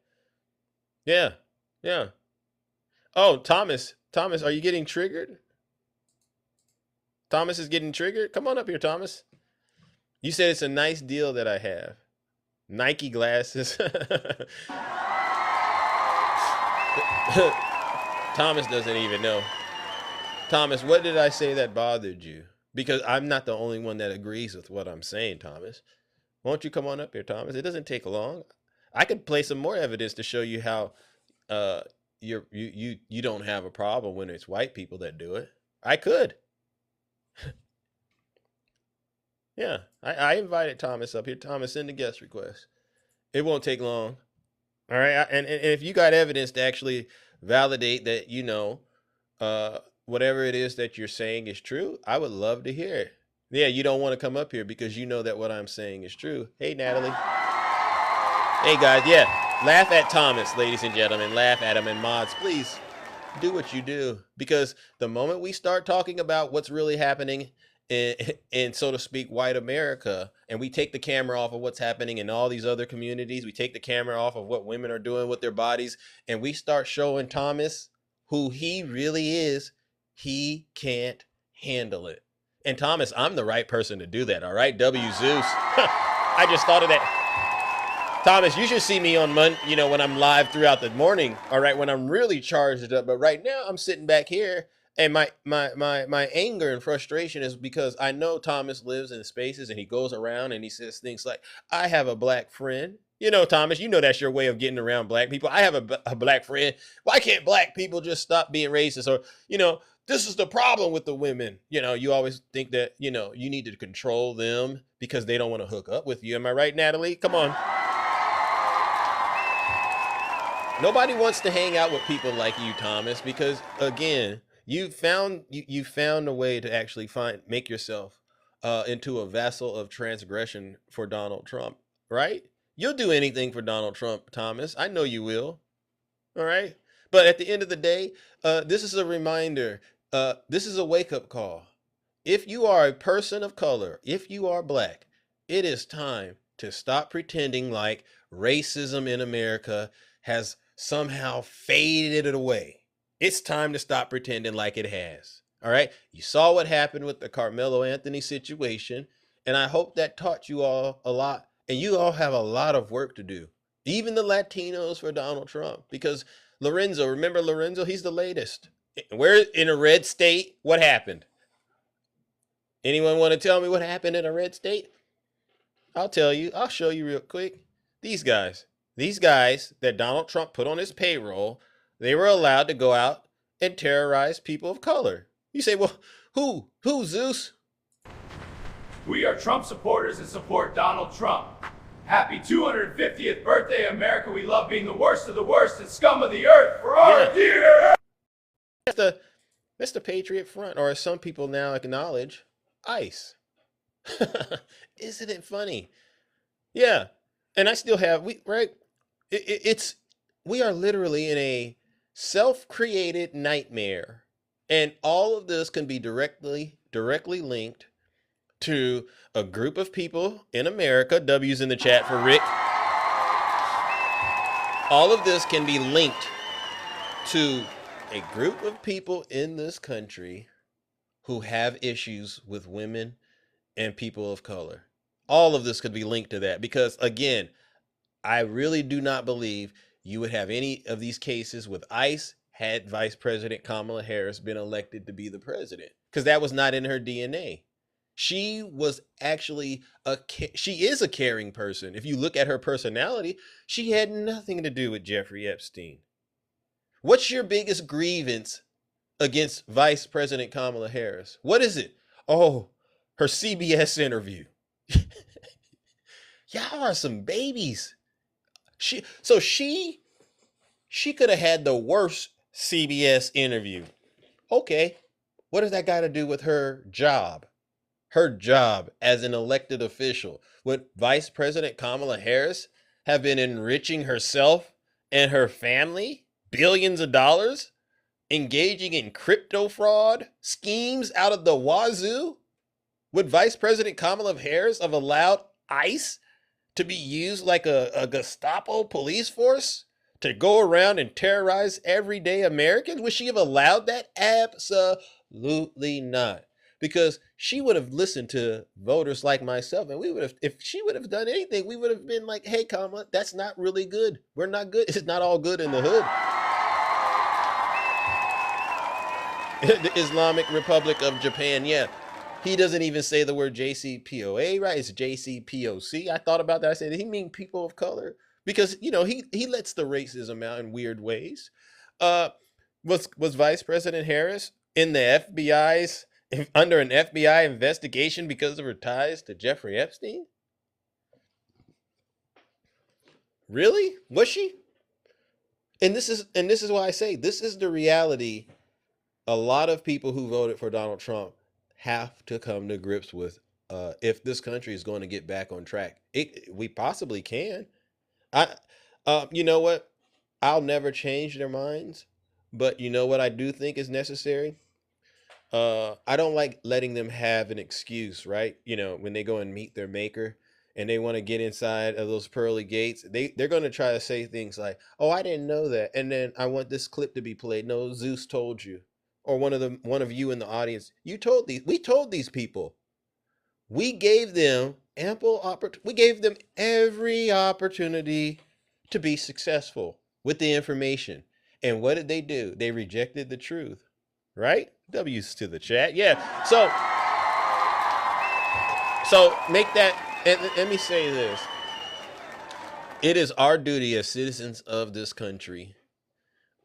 Speaker 2: Yeah. Yeah. Oh, Thomas, are you getting triggered? Thomas is getting triggered? Come on up here, Thomas. You said it's a nice deal that I have. Nike glasses. Thomas doesn't even know. Thomas, what did I say that bothered you? Because I'm not the only one that agrees with what I'm saying, Thomas. Won't you come on up here, Thomas? It doesn't take long. I could play some more evidence to show you how you don't have a problem when it's white people that do it. I could. Yeah, I invited Thomas up here. Thomas, send a guest request. It won't take long. All right, and if you got evidence to actually validate that, you know, whatever it is that you're saying is true, I would love to hear it. Yeah, you don't want to come up here because you know that what I'm saying is true. Hey, Natalie. Hey, guys. Yeah, laugh at Thomas, ladies and gentlemen. Laugh at him, and mods, please do what you do. Because the moment we start talking about what's really happening in so to speak, white America, and we take the camera off of what's happening in all these other communities, we take the camera off of what women are doing with their bodies, and we start showing Thomas who he really is, he can't handle it. And Thomas, I'm the right person to do that, all right? W. Zeus. I just thought of that. Thomas, you should see me on Monday, you know, when I'm live throughout the morning, all right, when I'm really charged up. But right now, I'm sitting back here, and my anger and frustration is because I know Thomas lives in spaces, and he goes around and he says things like, I have a black friend. You know, Thomas, you know that's your way of getting around black people. I have a black friend. Why can't black people just stop being racist? Or, you know, this is the problem with the women. You know, you always think that, you know, you need to control them because they don't want to hook up with you. Am I right, Natalie? Come on. Nobody wants to hang out with people like you, Thomas, because again, you found a way to actually make yourself into a vessel of transgression for Donald Trump, right? You'll do anything for Donald Trump, Thomas. I know you will. All right. But at the end of the day, this is a reminder. This is a wake-up call. If you are a person of color, if you are black, it is time to stop pretending like racism in America has somehow faded away. It's time to stop pretending like it has. All right. You saw what happened with the Carmelo Anthony situation, and I hope that taught you all a lot. And you all have a lot of work to do, even the Latinos for Donald Trump, because Lorenzo, remember Lorenzo? He's the latest. We're in a red state. What happened? Anyone want to tell me what happened in a red state? I'll tell you. I'll show you real quick. These guys that Donald Trump put on his payroll, they were allowed to go out and terrorize people of color. You say, well, who, Zeus?
Speaker 7: We are Trump supporters and support Donald Trump. Happy 250th birthday, America. We love being the worst of the worst and scum of the earth for our dear.
Speaker 2: That's the Patriot Front, or as some people now acknowledge, ICE. Isn't it funny? Yeah. And I still have, we are literally in a self-created nightmare. And all of this can be directly linked to a group of people in America. W's in the chat for Rick. All of this can be linked to a group of people in this country who have issues with women and people of color. All of this could be linked to that because, again, I really do not believe you would have any of these cases with ICE had Vice President Kamala Harris been elected to be the president, because that was not in her DNA. She was actually she is a caring person. If you look at her personality, she had nothing to do with Jeffrey Epstein. What's your biggest grievance against Vice President Kamala Harris? What is it? Oh, her CBS interview. Y'all are some babies. She could have had the worst CBS interview. Okay, what does that got to do with her job? Her job as an elected official? Would Vice President Kamala Harris have been enriching herself and her family billions of dollars, engaging in crypto fraud schemes out of the wazoo? Would Vice President Kamala Harris have allowed ICE to be used like a Gestapo police force to go around and terrorize everyday Americans? Would she have allowed that? Absolutely not. Because she would have listened to voters like myself, and we would have, if she would have done anything, we would have been like, hey, Kamala, that's not really good. We're not good. It's not all good in the hood. The Islamic Republic of Japan. Yeah. He doesn't even say the word JCPOA, right? It's JCPOC. I thought about that. I said, did he mean people of color? Because, you know, he lets the racism out in weird ways. Was Vice President Harris in the FBI's, under an FBI investigation because of her ties to Jeffrey Epstein? Really? Was she? And this is why I say this is the reality a lot of people who voted for Donald Trump have to come to grips with. If this country is going to get back on track, we possibly can. You know what? I'll never change their minds, but you know what I do think is necessary? I don't like letting them have an excuse, right? You know, when they go and meet their maker and they want to get inside of those pearly gates, they're going to try to say things like, "Oh, I didn't know that," and then I want this clip to be played. No, Zeus told you, or one of you in the audience, we told these people, we gave them we gave them every opportunity to be successful with the information, and what did they do? They rejected the truth, right? W's to the chat, yeah. So make that. And let me say this. It is our duty as citizens of this country,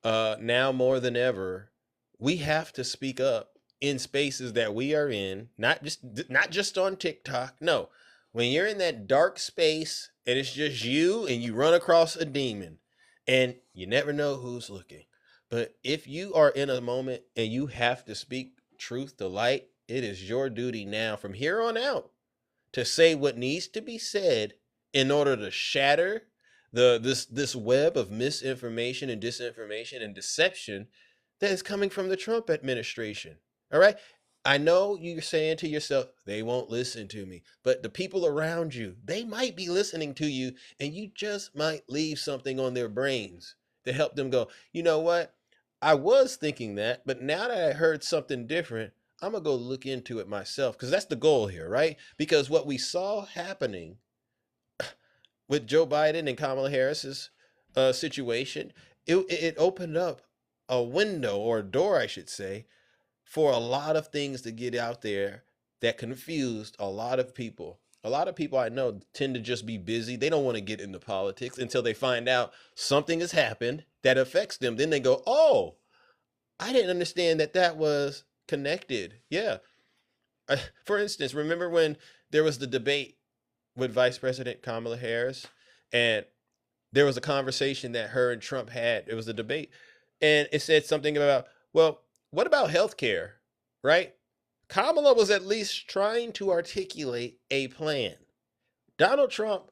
Speaker 2: now more than ever, we have to speak up in spaces that we are in, not just on TikTok. No, when you're in that dark space and it's just you and you run across a demon and you never know who's looking. But if you are in a moment and you have to speak truth to light, it is your duty now from here on out to say what needs to be said in order to shatter this web of misinformation and disinformation and deception that is coming from the Trump administration. All right. I know you're saying to yourself, they won't listen to me, but the people around you, they might be listening to you, and you just might leave something on their brains to help them go, you know what? I was thinking that, but now that I heard something different, I'm going to go look into it myself, because that's the goal here, right? Because what we saw happening with Joe Biden and Kamala Harris's situation, it opened up a window, or a door, I should say, for a lot of things to get out there that confused a lot of people. A lot of people I know tend to just be busy. They don't want to get into politics until they find out something has happened that affects them. Then they go, oh, I didn't understand that was connected. Yeah. For instance, remember when there was the debate with Vice President Kamala Harris, and there was a conversation that her and Trump had. It was a debate, and it said something about, well, what about healthcare, right? Kamala was at least trying to articulate a plan. Donald Trump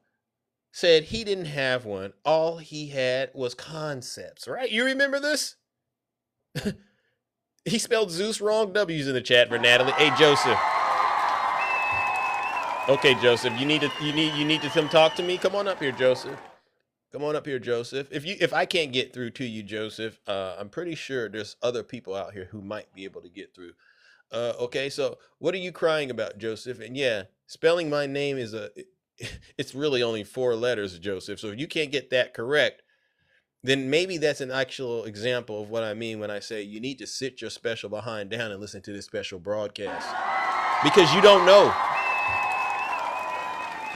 Speaker 2: said he didn't have one. All he had was concepts, right? You remember this? He spelled Zeus wrong. W's in the chat for Natalie. Hey, Joseph. Okay, Joseph, you need to come talk to me. Come on up here, Joseph. Come on up here, Joseph. If I can't get through to you, Joseph, I'm pretty sure there's other people out here who might be able to get through. Okay, so what are you crying about, Joseph? And yeah, spelling my name it's really only 4 letters, Joseph. So if you can't get that correct, then maybe that's an actual example of what I mean when I say you need to sit your special behind down and listen to this special broadcast, because you don't know.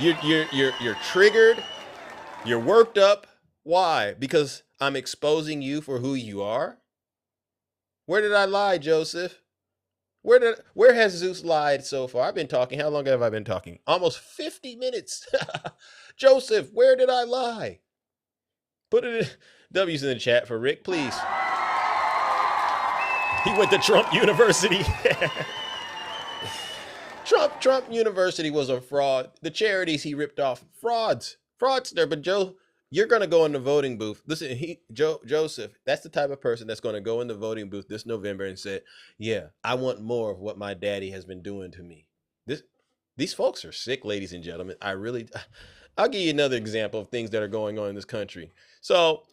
Speaker 2: You're triggered. You're worked up. Why? Because I'm exposing you for who you are. Where did I lie, Joseph? Where has Zeus lied so far? I've been talking. How long have I been talking? Almost 50 minutes. Joseph, where did I lie? Put it in W's in the chat for Rick, please. He went to Trump University. Trump University was a fraud. The charities he ripped off, fraudster. But Joe, you're going to go in the voting booth. Listen, Joseph, that's the type of person that's going to go in the voting booth this November and say, yeah, I want more of what my daddy has been doing to me. These folks are sick, ladies and gentlemen. I'll give you another example of things that are going on in this country. So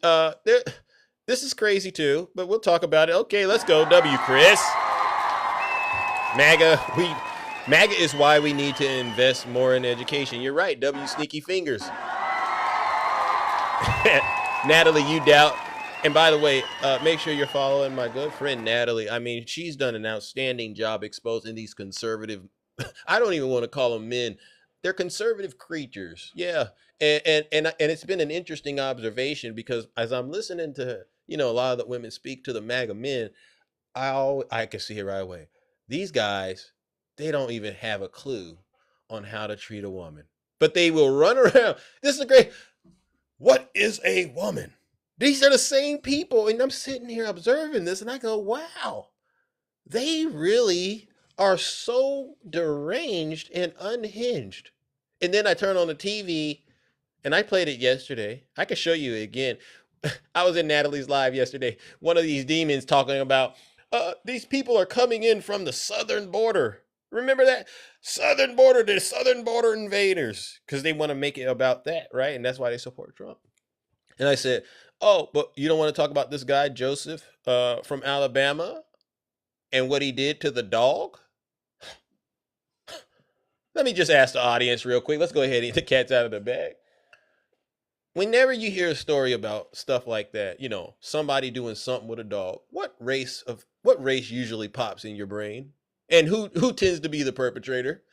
Speaker 2: this is crazy too, but we'll talk about it. Okay, let's go. W, Chris. MAGA is why we need to invest more in education. You're right. W, sneaky fingers. Natalie, you doubt And by the way, make sure you're following my good friend Natalie. I mean, she's done an outstanding job exposing these conservative, I don't even want to call them men. They're conservative creatures. Yeah. And it's been an interesting observation because as I'm listening to, a lot of the women speak to the MAGA men, I can see it right away. These guys, they don't even have a clue on how to treat a woman, but they will run around. This is great. What is a woman? These are the same people. And I'm sitting here observing this and I go, wow, they really are so deranged and unhinged. And then I turn on the TV and I played it yesterday. I can show you again. I was in Natalie's live yesterday. One of these demons talking about these people are coming in from the southern border. Remember that? Southern border, the southern border invaders. Because they want to make it about that, right? And that's why they support Trump. And I said, oh, but you don't want to talk about this guy, Joseph, from Alabama, and what he did to the dog? Let me just ask the audience real quick. Let's go ahead and get the cats out of the bag. Whenever you hear a story about stuff like that, somebody doing something with a dog, what race usually pops in your brain? And who tends to be the perpetrator?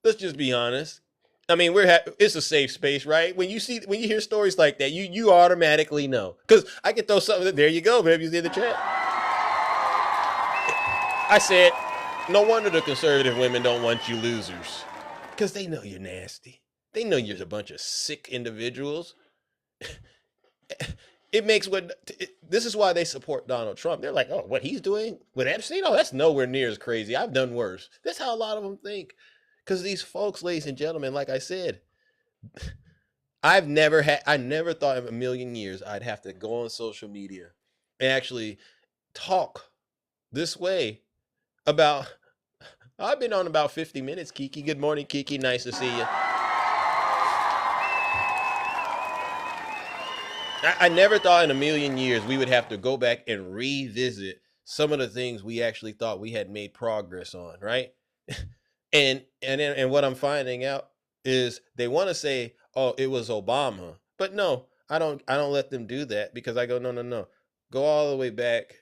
Speaker 2: Let's just be honest. I mean, it's a safe space, right? When you hear stories like that, you automatically know. Because I can throw something. There you go, baby. You see the chat. I said, no wonder the conservative women don't want you losers, because they know you're nasty. They know you're a bunch of sick individuals. This is why they support Donald Trump. They're like, oh, what he's doing with Epstein? Oh, that's nowhere near as crazy. I've done worse. That's how a lot of them think. Because these folks, ladies and gentlemen, like I said, I never thought in a million years I'd have to go on social media and actually talk this way about, I've been on about 50 minutes, Kiki. Good morning, Kiki. Nice to see you. I never thought in a million years we would have to go back and revisit some of the things we actually thought we had made progress on, right? And what I'm finding out is they want to say, oh, it was Obama. But no, I don't let them do that, because I go, no. Go all the way back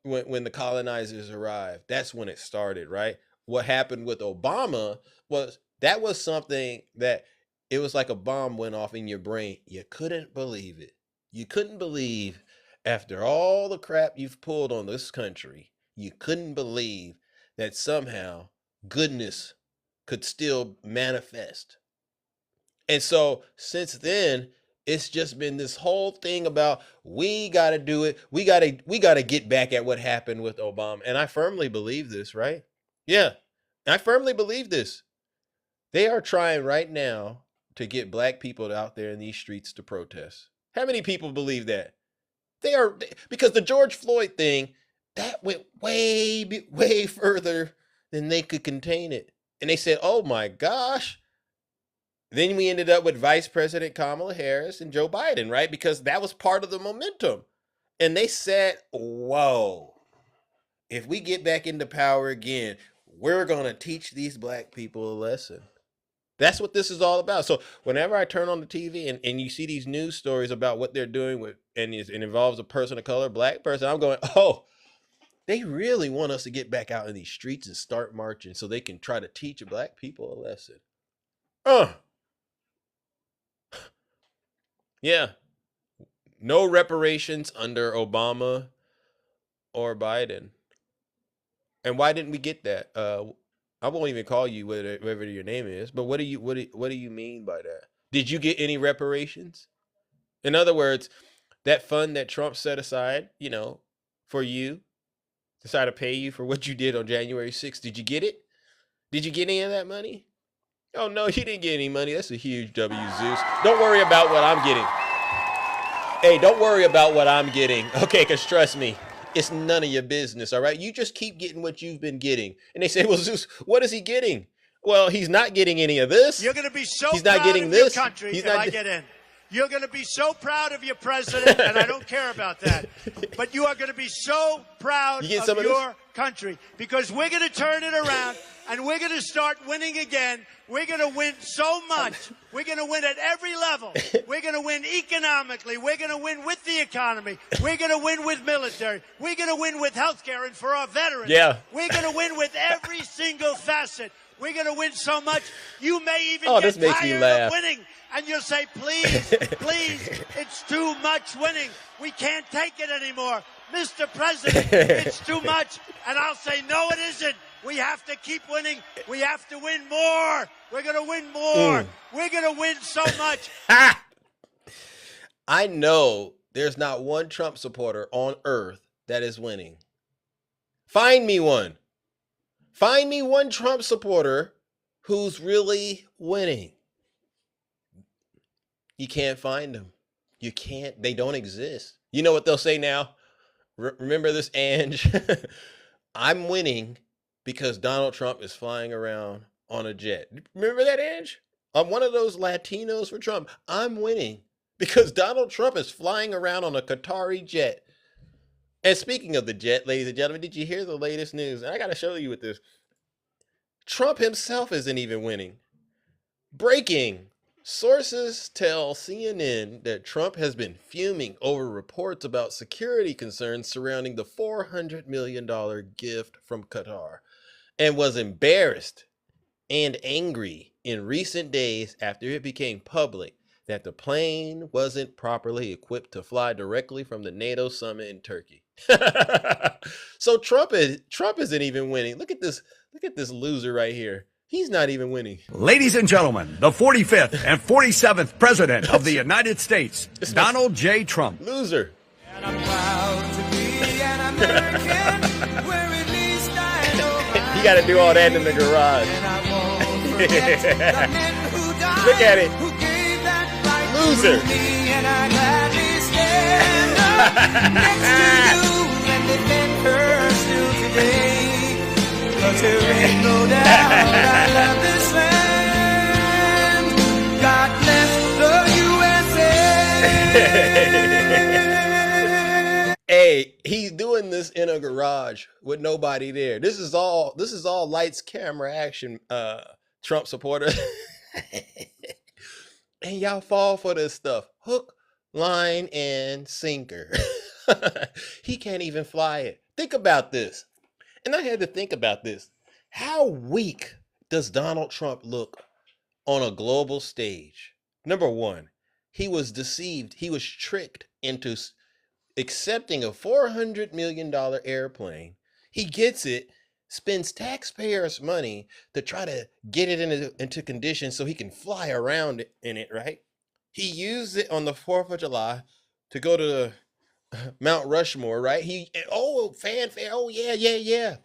Speaker 2: when the colonizers arrived. That's when it started, right? What happened with Obama was something that it was like a bomb went off in your brain. You couldn't believe it. You couldn't believe, after all the crap you've pulled on this country, you couldn't believe that somehow goodness could still manifest. And so since then, it's just been this whole thing about, we got to do it. We got to get back at what happened with Obama. And I firmly believe this, right? Yeah, I firmly believe this. They are trying right now to get black people out there in these streets to protest. How many people believe that? Because the George Floyd thing, that went way further than they could contain it. And they said, oh my gosh. Then we ended up with Vice President Kamala Harris and Joe Biden, right? Because that was part of the momentum. And they said, whoa, if we get back into power again, we're going to teach these black people a lesson. That's what this is all about. So whenever I turn on the TV and you see these news stories about what they're doing with, and it involves a person of color, black person, I'm going, oh, they really want us to get back out in these streets and start marching so they can try to teach black people a lesson. Yeah. No reparations under Obama or Biden. And why didn't we get that? I won't even call you whatever your name is, but what do you mean by that? Did you get any reparations? In other words, that fund that Trump set aside, for you, decided to pay you for what you did on January 6th. Did you get it? Did you get any of that money? Oh no, you didn't get any money. That's a huge W, Zeus. Don't worry about what I'm getting. Hey, don't worry about what I'm getting. Okay, because trust me, it's none of your business, all right? You just keep getting what you've been getting. And they say, well, Zeus, what is he getting? Well, he's not getting any of this.
Speaker 8: You're going to be so
Speaker 2: he's not
Speaker 8: proud
Speaker 2: getting
Speaker 8: of
Speaker 2: this.
Speaker 8: Your country if I get in. You're going to be so proud of your president, and I don't care about that. But you are going to be so proud of your country, because we're going to turn it around, and we're going to start winning again. We're going to win so much. We're going to win at every level. We're going to win economically. We're going to win with the economy. We're going to win with military. We're going to win with health care and for our veterans.
Speaker 2: Yeah.
Speaker 8: We're going to win with every single facet. We're going to win so much, you may even
Speaker 2: this
Speaker 8: get
Speaker 2: makes me
Speaker 8: tired
Speaker 2: laugh.
Speaker 8: of winning. And you'll say, please, please, it's too much winning. We can't take it anymore. Mr. President, it's too much. And I'll say, no, it isn't. We have to keep winning. We have to win more. We're going to win more. We're going to win so much.
Speaker 2: I know there's not one Trump supporter on earth that is winning. Find me one. Find me one Trump supporter who's really winning. You can't find them. You can't. They don't exist. You know what they'll say now? Remember this, Ange? I'm winning because Donald Trump is flying around on a jet. Remember that, Ange? I'm one of those Latinos for Trump. I'm winning because Donald Trump is flying around on a Qatari jet. And speaking of the jet, ladies and gentlemen, did you hear the latest news? And I got to show you with this. Trump himself isn't even winning. Breaking. Sources tell CNN that Trump has been fuming over reports about security concerns surrounding the $400 million gift from Qatar and was embarrassed and angry in recent days after it became public that the plane wasn't properly equipped to fly directly from the NATO summit in Turkey. So Trump isn't even winning. Look at this loser right here. He's not even winning.
Speaker 15: Ladies and gentlemen, the 45th and 47th President of the United States, Donald J. Trump.
Speaker 2: Loser.
Speaker 1: And I'm proud to be an American, where at least I know
Speaker 2: You got to do all that in the garage. Look at it. Loser.
Speaker 1: and I gladly stand up next to you and defend her still today. 'Cause there ain't no doubt I love this land. God bless the USA.
Speaker 2: Hey, he's doing this in a garage with nobody there. This is all lights, camera, action, Trump supporters. And y'all fall for this stuff. Hook, line, and sinker. He can't even fly it. Think about this. And I had to think about this. How weak does Donald Trump look on a global stage? Number one, he was deceived. He was tricked into accepting a $400 million airplane. He gets it, spends taxpayers' money to try to get it into condition so he can fly around in it, right? He used it on the 4th of July to go to Mount Rushmore, right? Fanfare, yeah.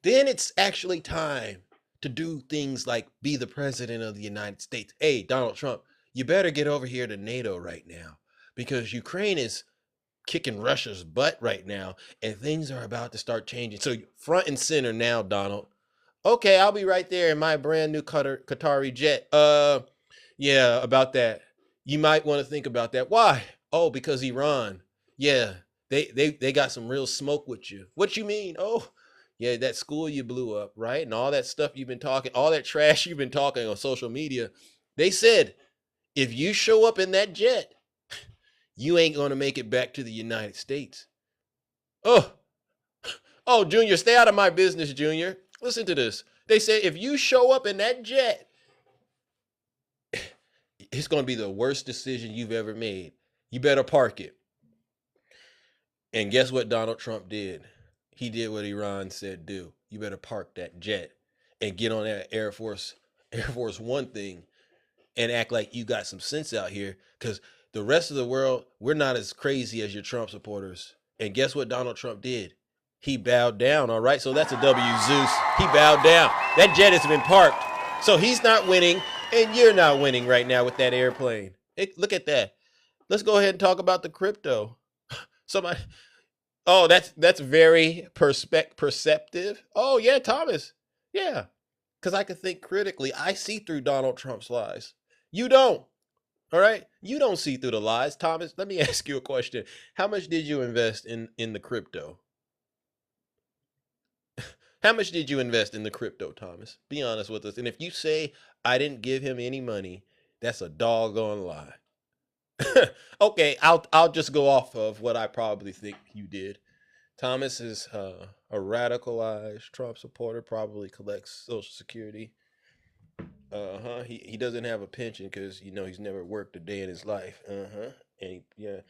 Speaker 2: Then it's actually time to do things like be the president of the United States. Hey, Donald Trump, you better get over here to NATO right now because Ukraine is kicking Russia's butt right now and things are about to start changing. So front and center now, Donald. Okay, I'll be right there in my brand new Qatari jet. Yeah, about that. You might want to think about that. Why? Oh, because Iran. Yeah, they got some real smoke with you. What you mean? Oh, yeah, that school you blew up, right? And all that stuff you've been talking, all that trash you've been talking on social media. They said, if you show up in that jet, you ain't going to make it back to the United States. Oh, Junior, stay out of my business, Junior. Listen to this. They said, if you show up in that jet, it's going to be the worst decision you've ever made. You better park it. And guess what Donald Trump did? He did what Iran said do. You better park that jet and get on that Air Force One thing and act like you got some sense out here, because the rest of the world, we're not as crazy as your Trump supporters. And guess what Donald Trump did? He bowed down, all right? So that's a W, Zeus. He bowed down. That jet has been parked. So he's not winning, and you're not winning right now with that airplane. Look at that. Let's go ahead and talk about the crypto. That's very perceptive. Oh, yeah, Thomas. Yeah, because I can think critically. I see through Donald Trump's lies. You don't. All right? You don't see through the lies. Thomas, let me ask you a question. How much did you invest in the crypto? How much did you invest in the crypto, Thomas? Be honest with us. And if you say I didn't give him any money, that's a doggone lie. Okay, I'll just go off of what I probably think you did. Thomas is a radicalized Trump supporter, probably collects Social Security. He doesn't have a pension because he's never worked a day in his life. And yeah,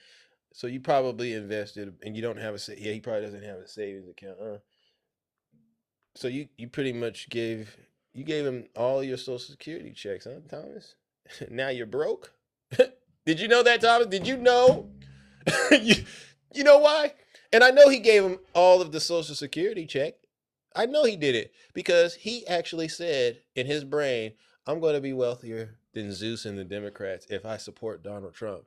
Speaker 2: so you probably invested, and you don't have he probably doesn't have a savings account. So you pretty much gave him all your Social Security checks, huh, Thomas? Now you're broke. Did you know that, Thomas? Did you know? You know why? And I know he gave him all of the Social Security check. I know he did it because he actually said in his brain, I'm going to be wealthier than Zeus and the Democrats if I support Donald Trump,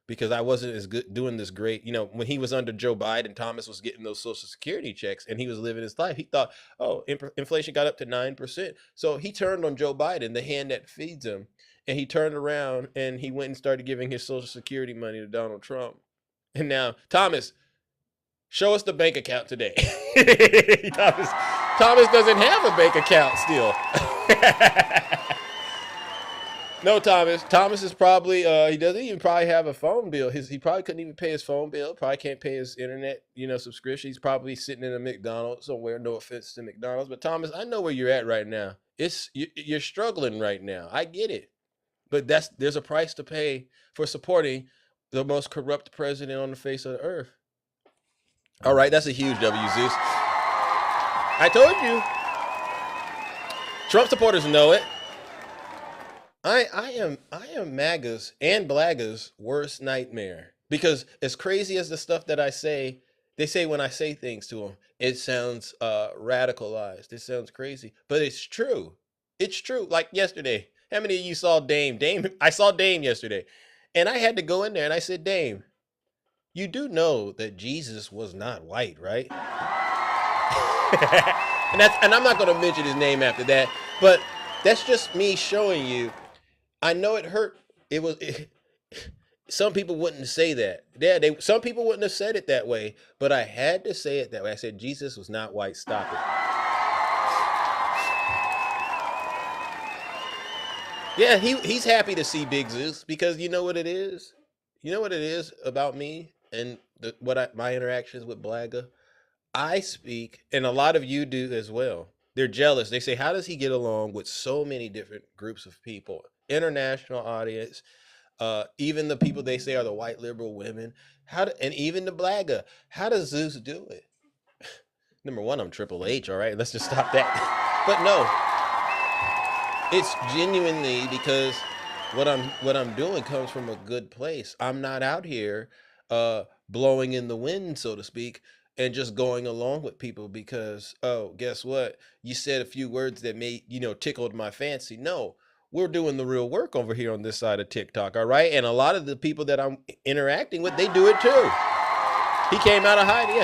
Speaker 2: because I wasn't as good doing this great. When he was under Joe Biden, Thomas was getting those Social Security checks and he was living his life. He thought, oh, inflation got up to 9%. So he turned on Joe Biden, the hand that feeds him. And he turned around and he went and started giving his Social Security money to Donald Trump. And now, Thomas, show us the bank account today. Thomas doesn't have a bank account still. No, Thomas. Thomas is probably, he doesn't even probably have a phone bill. He probably couldn't even pay his phone bill. Probably can't pay his internet, subscription. He's probably sitting in a McDonald's somewhere. No offense to McDonald's. But Thomas, I know where you're at right now. You're struggling right now. I get it. But there's a price to pay for supporting the most corrupt president on the face of the earth. All right, that's a huge W, Zeus. I told you. Trump supporters know it. I am MAGA's and Blaga's worst nightmare, because as crazy as the stuff that I say, they say when I say things to them, it sounds radicalized. It sounds crazy, but it's true. It's true. Like yesterday. How many of you saw Dame? I saw Dame yesterday, and I had to go in there and I said, Dame, you do know that Jesus was not white, right? and I'm not going to mention his name after that, but that's just me showing you. I know it hurt. Some people wouldn't say that. Yeah, some people wouldn't have said it that way, but I had to say it that way. I said, Jesus was not white. Stop it. Yeah, he's happy to see Big Zeus, because you know what it is? You know what it is about me and my interactions with Blaga? I speak, and a lot of you do as well. They're jealous. They say, how does he get along with so many different groups of people? International audience, even the people they say are the white liberal women, and even the Blaga. How does Zeus do it? Number one, I'm Triple H, all right? Let's just stop that. But no. It's genuinely because what I'm doing comes from a good place. I'm not out here blowing in the wind, so to speak, and just going along with people because, oh, guess what? You said a few words that tickled my fancy. No, we're doing the real work over here on this side of TikTok, all right? And a lot of the people that I'm interacting with, they do it too. He came out of hiding,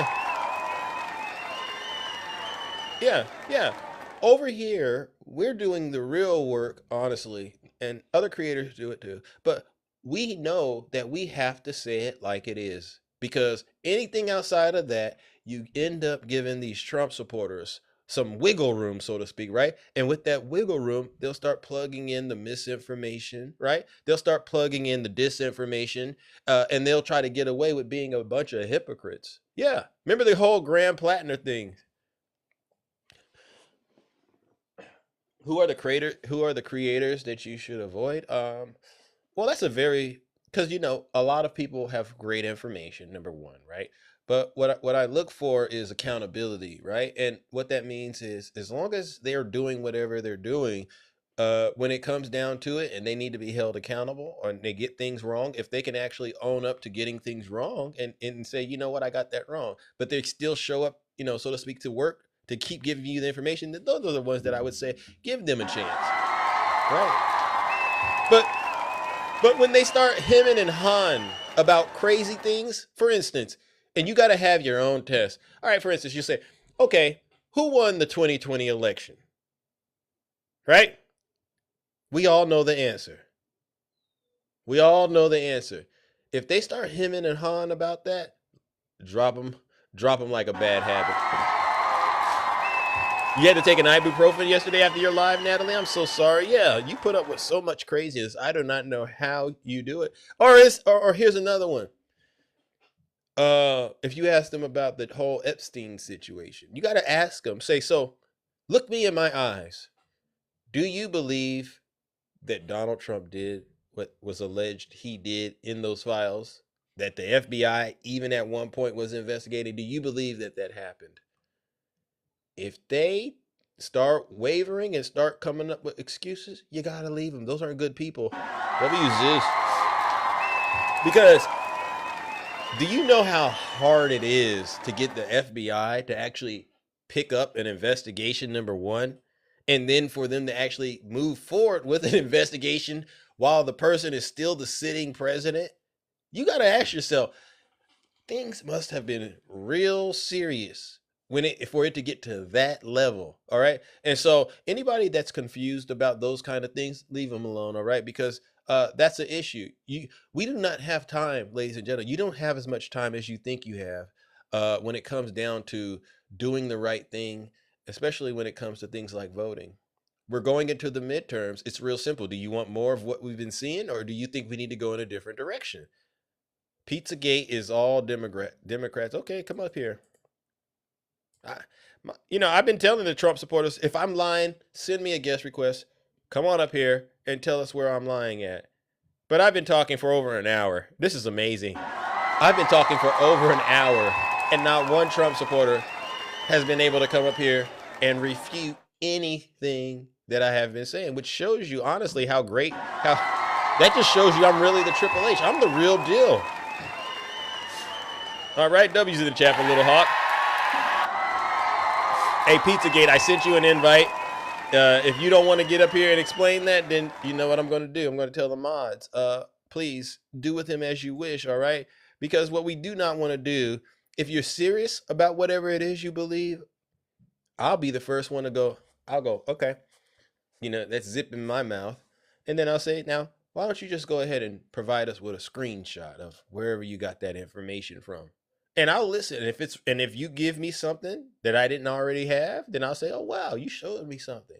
Speaker 2: yeah. Over here, we're doing the real work, honestly, and other creators do it too. But we know that we have to say it like it is, because anything outside of that, you end up giving these Trump supporters some wiggle room, so to speak, right? And with that wiggle room, they'll start plugging in the misinformation, right? They'll start plugging in the disinformation, and they'll try to get away with being a bunch of hypocrites. Yeah, remember the whole Graham Plattner thing? Who are the creators that you should avoid? Well, that's because a lot of people have great information, number one, right? But what I look for is accountability, right? And what that means is, as long as they're doing whatever they're doing, when it comes down to it and they need to be held accountable or they get things wrong, if they can actually own up to getting things wrong and say, you know what, I got that wrong, but they still show up, so to speak, to work, to keep giving you the information, those are the ones that I would say, give them a chance, right? But when they start hemming and hawing about crazy things, for instance, and you got to have your own test. All right, for instance, you say, okay, who won the 2020 election? Right? We all know the answer. We all know the answer. If they start hemming and hawing about that, drop them like a bad habit. You had to take an ibuprofen yesterday after your live, Natalie. I'm so sorry. Yeah, you put up with so much craziness. I do not know how you do it. Or here's another one. If you ask them about the whole Epstein situation, you got to ask them, say, so look me in my eyes. Do you believe that Donald Trump did what was alleged he did in those files, that the FBI even at one point was investigating? Do you believe that that happened? If they start wavering and start coming up with excuses, you got to leave them. Those aren't good people. W. Zeus. Because do you know how hard it is to get the FBI to actually pick up an investigation, number one, and then for them to actually move forward with an investigation while the person is still the sitting president? You got to ask yourself, things must have been real serious for it to get to that level. All right. And so anybody that's confused about those kind of things, leave them alone. All right. Because that's an issue. We do not have time, ladies and gentlemen. You don't have as much time as you think you have when it comes down to doing the right thing, especially when it comes to things like voting. We're going into the midterms. It's real simple. Do you want more of what we've been seeing, or do you think we need to go in a different direction? Pizzagate is all Democrats. Okay, come up here. I've been telling the Trump supporters, if I'm lying, send me a guest request. Come on up here and tell us where I'm lying at. But I've been talking for over an hour. This is amazing. I've been talking for over an hour, and not one Trump supporter has been able to come up here and refute anything that I have been saying, which shows you honestly how that just shows you I'm really the Triple H. I'm the real deal. All right, W's in the chat for Little Hawk. Hey, Pizzagate, I sent you an invite. If you don't want to get up here and explain that, then you know what I'm going to do. I'm going to tell the mods, please do with him as you wish, all right? Because what we do not want to do, if you're serious about whatever it is you believe, I'll be the first one to go. I'll go, okay. That's zip in my mouth. And then I'll say, now, why don't you just go ahead and provide us with a screenshot of wherever you got that information from? And I'll listen. And if you give me something that I didn't already have, then I'll say, oh, wow, you showed me something.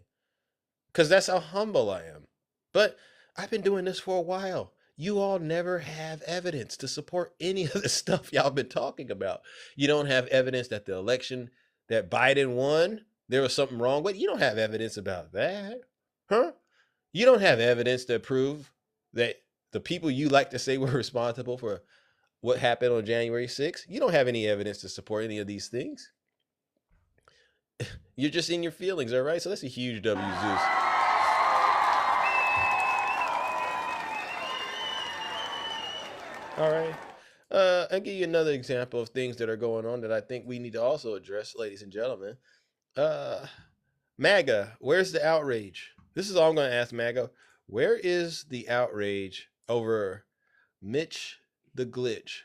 Speaker 2: Because that's how humble I am. But I've been doing this for a while. You all never have evidence to support any of the stuff y'all been talking about. You don't have evidence that the election that Biden won, there was something wrong with. You don't have evidence about that. Huh? You don't have evidence to prove that the people you like to say were responsible for what happened on January 6th. You don't have any evidence to support any of these things. You're just in your feelings, all right? So that's a huge W, Zeus. All right. I'll give you another example of things that are going on that I think we need to also address, ladies and gentlemen. MAGA, where's the outrage? This is all I'm going to ask MAGA. Where is the outrage over Mitch the Glitch?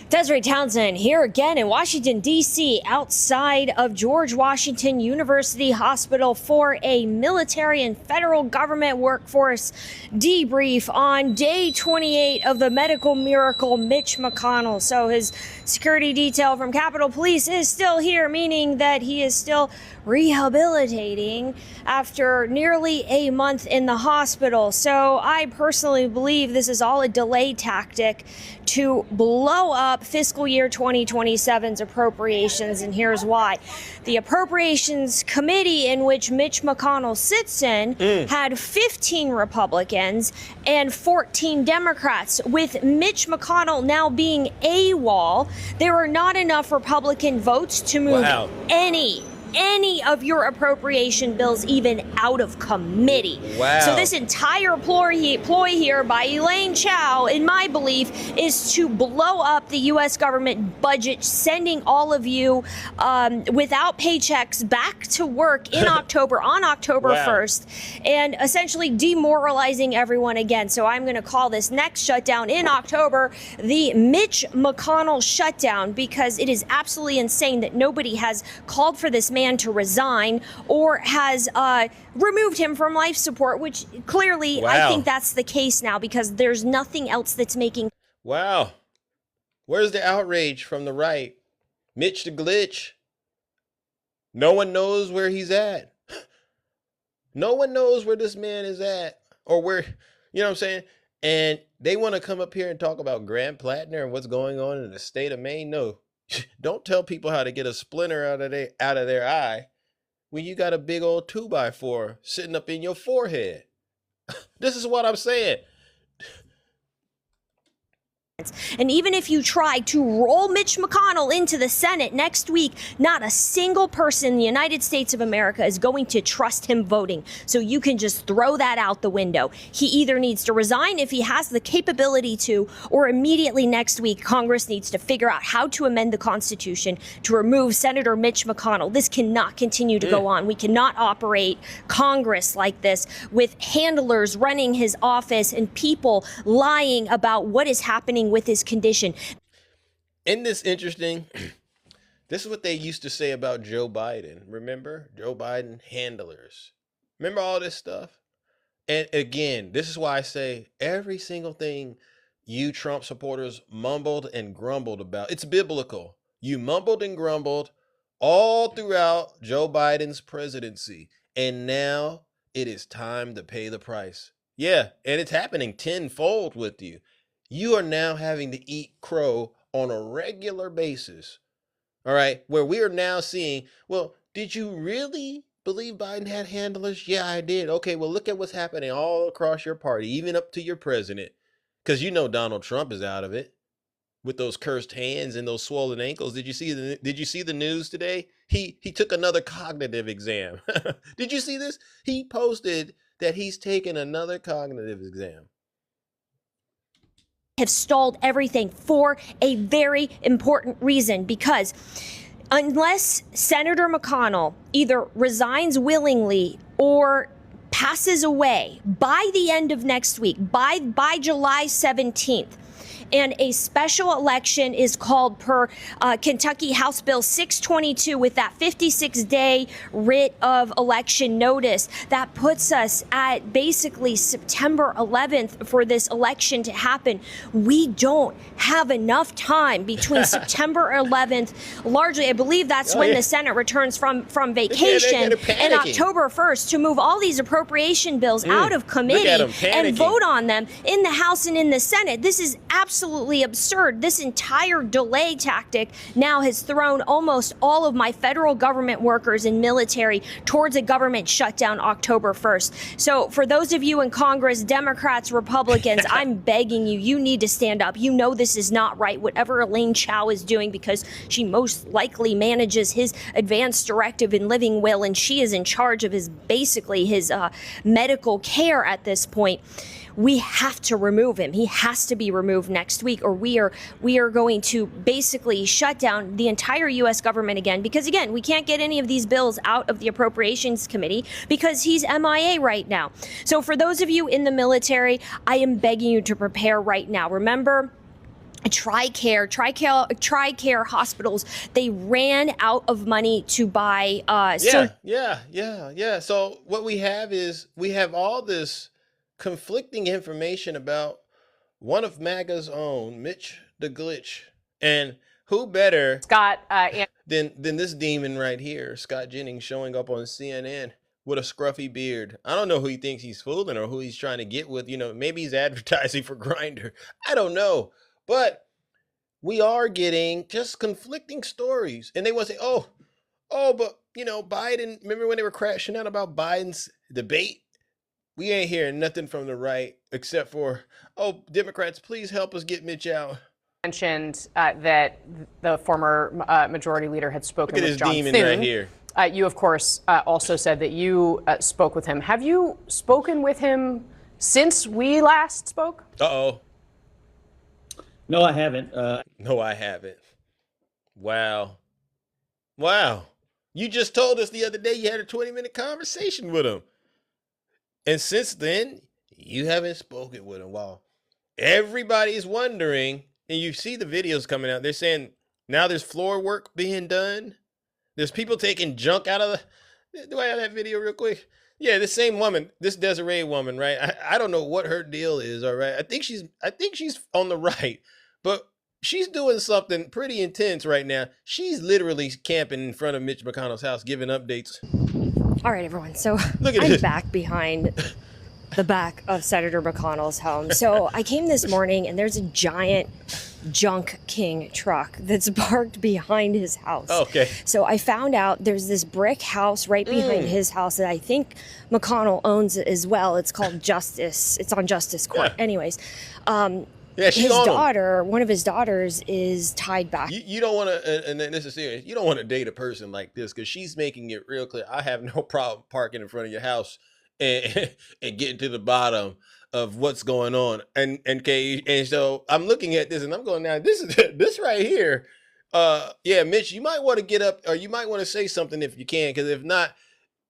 Speaker 16: Desiree Townsend here again in Washington, D.C., outside of George Washington University Hospital for a military and federal government workforce debrief on day 28 of the medical miracle Mitch McConnell. So his security detail from Capitol Police is still here, meaning that he is still rehabilitating after nearly a month in the hospital. So I personally believe this is all a delay tactic to blow up fiscal year 2027's appropriations, and here's why. The Appropriations Committee, in which Mitch McConnell sits in, had 15 Republicans and 14 Democrats. With Mitch McConnell now being AWOL, there are not enough Republican votes to move any of your appropriation bills even out of committee.
Speaker 2: Wow.
Speaker 16: So this entire ploy here by Elaine Chao, in my belief, is to blow up the U.S. government budget, sending all of you without paychecks back to work in October, on October 1st, and essentially demoralizing everyone again. So I'm going to call this next shutdown in October the Mitch McConnell shutdown, because it is absolutely insane that nobody has called for this man to resign or has removed him from life support, which clearly I think that's the case now, because there's nothing else that's making.
Speaker 2: Wow. Where's the outrage from the right? Mitch the Glitch No one knows where he's at. No one knows where this man is at, or where, you know what I'm saying? And they want to come up here and talk about Grant Plattner and what's going on in the state of Maine. No, don't tell people how to get a splinter out of their eye when you got a big old 2x4 sitting up in your forehead. This is what I'm saying.
Speaker 16: And even if you try to roll Mitch McConnell into the Senate next week, not a single person in the United States of America is going to trust him voting. So you can just throw that out the window. He either needs to resign if he has the capability to, or immediately next week, Congress needs to figure out how to amend the Constitution to remove Senator Mitch McConnell. This cannot continue to go on. We cannot operate Congress like this with handlers running his office and people lying about what is happening with his condition.
Speaker 2: Isn't this interesting? This is what they used to say about Joe Biden. Remember? Joe Biden handlers. Remember all this stuff? And again, this is why I say every single thing you Trump supporters mumbled and grumbled about, it's biblical. You mumbled and grumbled all throughout Joe Biden's presidency. And now it is time to pay the price. Yeah, and it's happening tenfold with you. You are now having to eat crow on a regular basis. All right, where we are now seeing, well, did you really believe Biden had handlers? Yeah, I did. Okay, well, look at what's happening all across your party, even up to your president. Because you know Donald Trump is out of it with those cursed hands and those swollen ankles. Did you see the news today? He took another cognitive exam. Did you see this? He posted that he's taken another cognitive exam.
Speaker 16: Have stalled everything for a very important reason, because unless Senator McConnell either resigns willingly or passes away by the end of next week, by July 17th, and a special election is called per Kentucky House Bill 622 with that 56-day writ of election notice. That puts us at basically September 11th for this election to happen. We don't have enough time between September 11th, largely, I believe that's when the Senate returns from vacation, and October 1st to move all these appropriation bills out of committee and vote on them in the House and in the Senate. This is absolutely absurd. This entire delay tactic now has thrown almost all of my federal government workers and military towards a government shutdown October 1st. So for those of you in Congress, Democrats, Republicans, I'm begging you, you need to stand up. You know this is not right. Whatever Elaine Chao is doing, because she most likely manages his advance directive and living will, and she is in charge of his medical care at this point. We have to remove him. He has to be removed next week, or we are going to basically shut down the entire U.S. government again, because again, we can't get any of these bills out of the Appropriations Committee because he's MIA right now. So for those of you in the military, I am begging you to prepare right now. Remember, TRICARE hospitals, they ran out of money to buy.
Speaker 2: So what we have is we have all this conflicting information about one of MAGA's own, Mitch the Glitch, and who better than this demon right here, Scott Jennings, showing up on CNN with a scruffy beard. I don't know who he thinks he's fooling or who he's trying to get with. You know, maybe he's advertising for Grindr. I don't know, but we are getting just conflicting stories, and they want to say, oh, but you know, Biden. Remember when they were crashing out about Biden's debate? We ain't hearing nothing from the right except for, oh, Democrats, please help us get Mitch out.
Speaker 17: Mentioned that the former majority leader had spoken with John Thune.
Speaker 2: Right here.
Speaker 17: You, of course, also said that you spoke with him. Have you spoken with him since we last spoke?
Speaker 2: Uh-oh.
Speaker 18: No, I haven't.
Speaker 2: No, I haven't. Wow. You just told us the other day you had a 20-minute conversation with him. And since then, you haven't spoken with him. Wow. Everybody's wondering, and you see the videos coming out, they're saying now there's floor work being done. There's people taking junk out of the... Do I have that video real quick? Yeah, this same woman, this Desiree woman, right? I don't know what her deal is, all right? I think she's on the right, but she's doing something pretty intense right now. She's literally camping in front of Mitch McConnell's house, giving updates.
Speaker 16: All right, everyone. So
Speaker 2: Look at
Speaker 16: I'm
Speaker 2: this.
Speaker 16: back behind the back of Senator McConnell's home. So I came this morning and there's a giant Junk King truck that's parked behind his house.
Speaker 2: Okay.
Speaker 16: So I found out there's this brick house right behind his house that I think McConnell owns as well. It's called Justice. It's on Justice Court.
Speaker 2: Yeah.
Speaker 16: Anyways,
Speaker 2: Yeah, she's
Speaker 16: his
Speaker 2: on 'em.
Speaker 16: daughter, one of his daughters, is tied back.
Speaker 2: You don't want to, and this is serious, you don't want to date a person like this because she's making it real clear. I have no problem parking in front of your house and getting to the bottom of what's going on. And so I'm looking at this and I'm going, now this is this right here. Yeah, Mitch, you might want to get up, or you might want to say something if you can, because if not,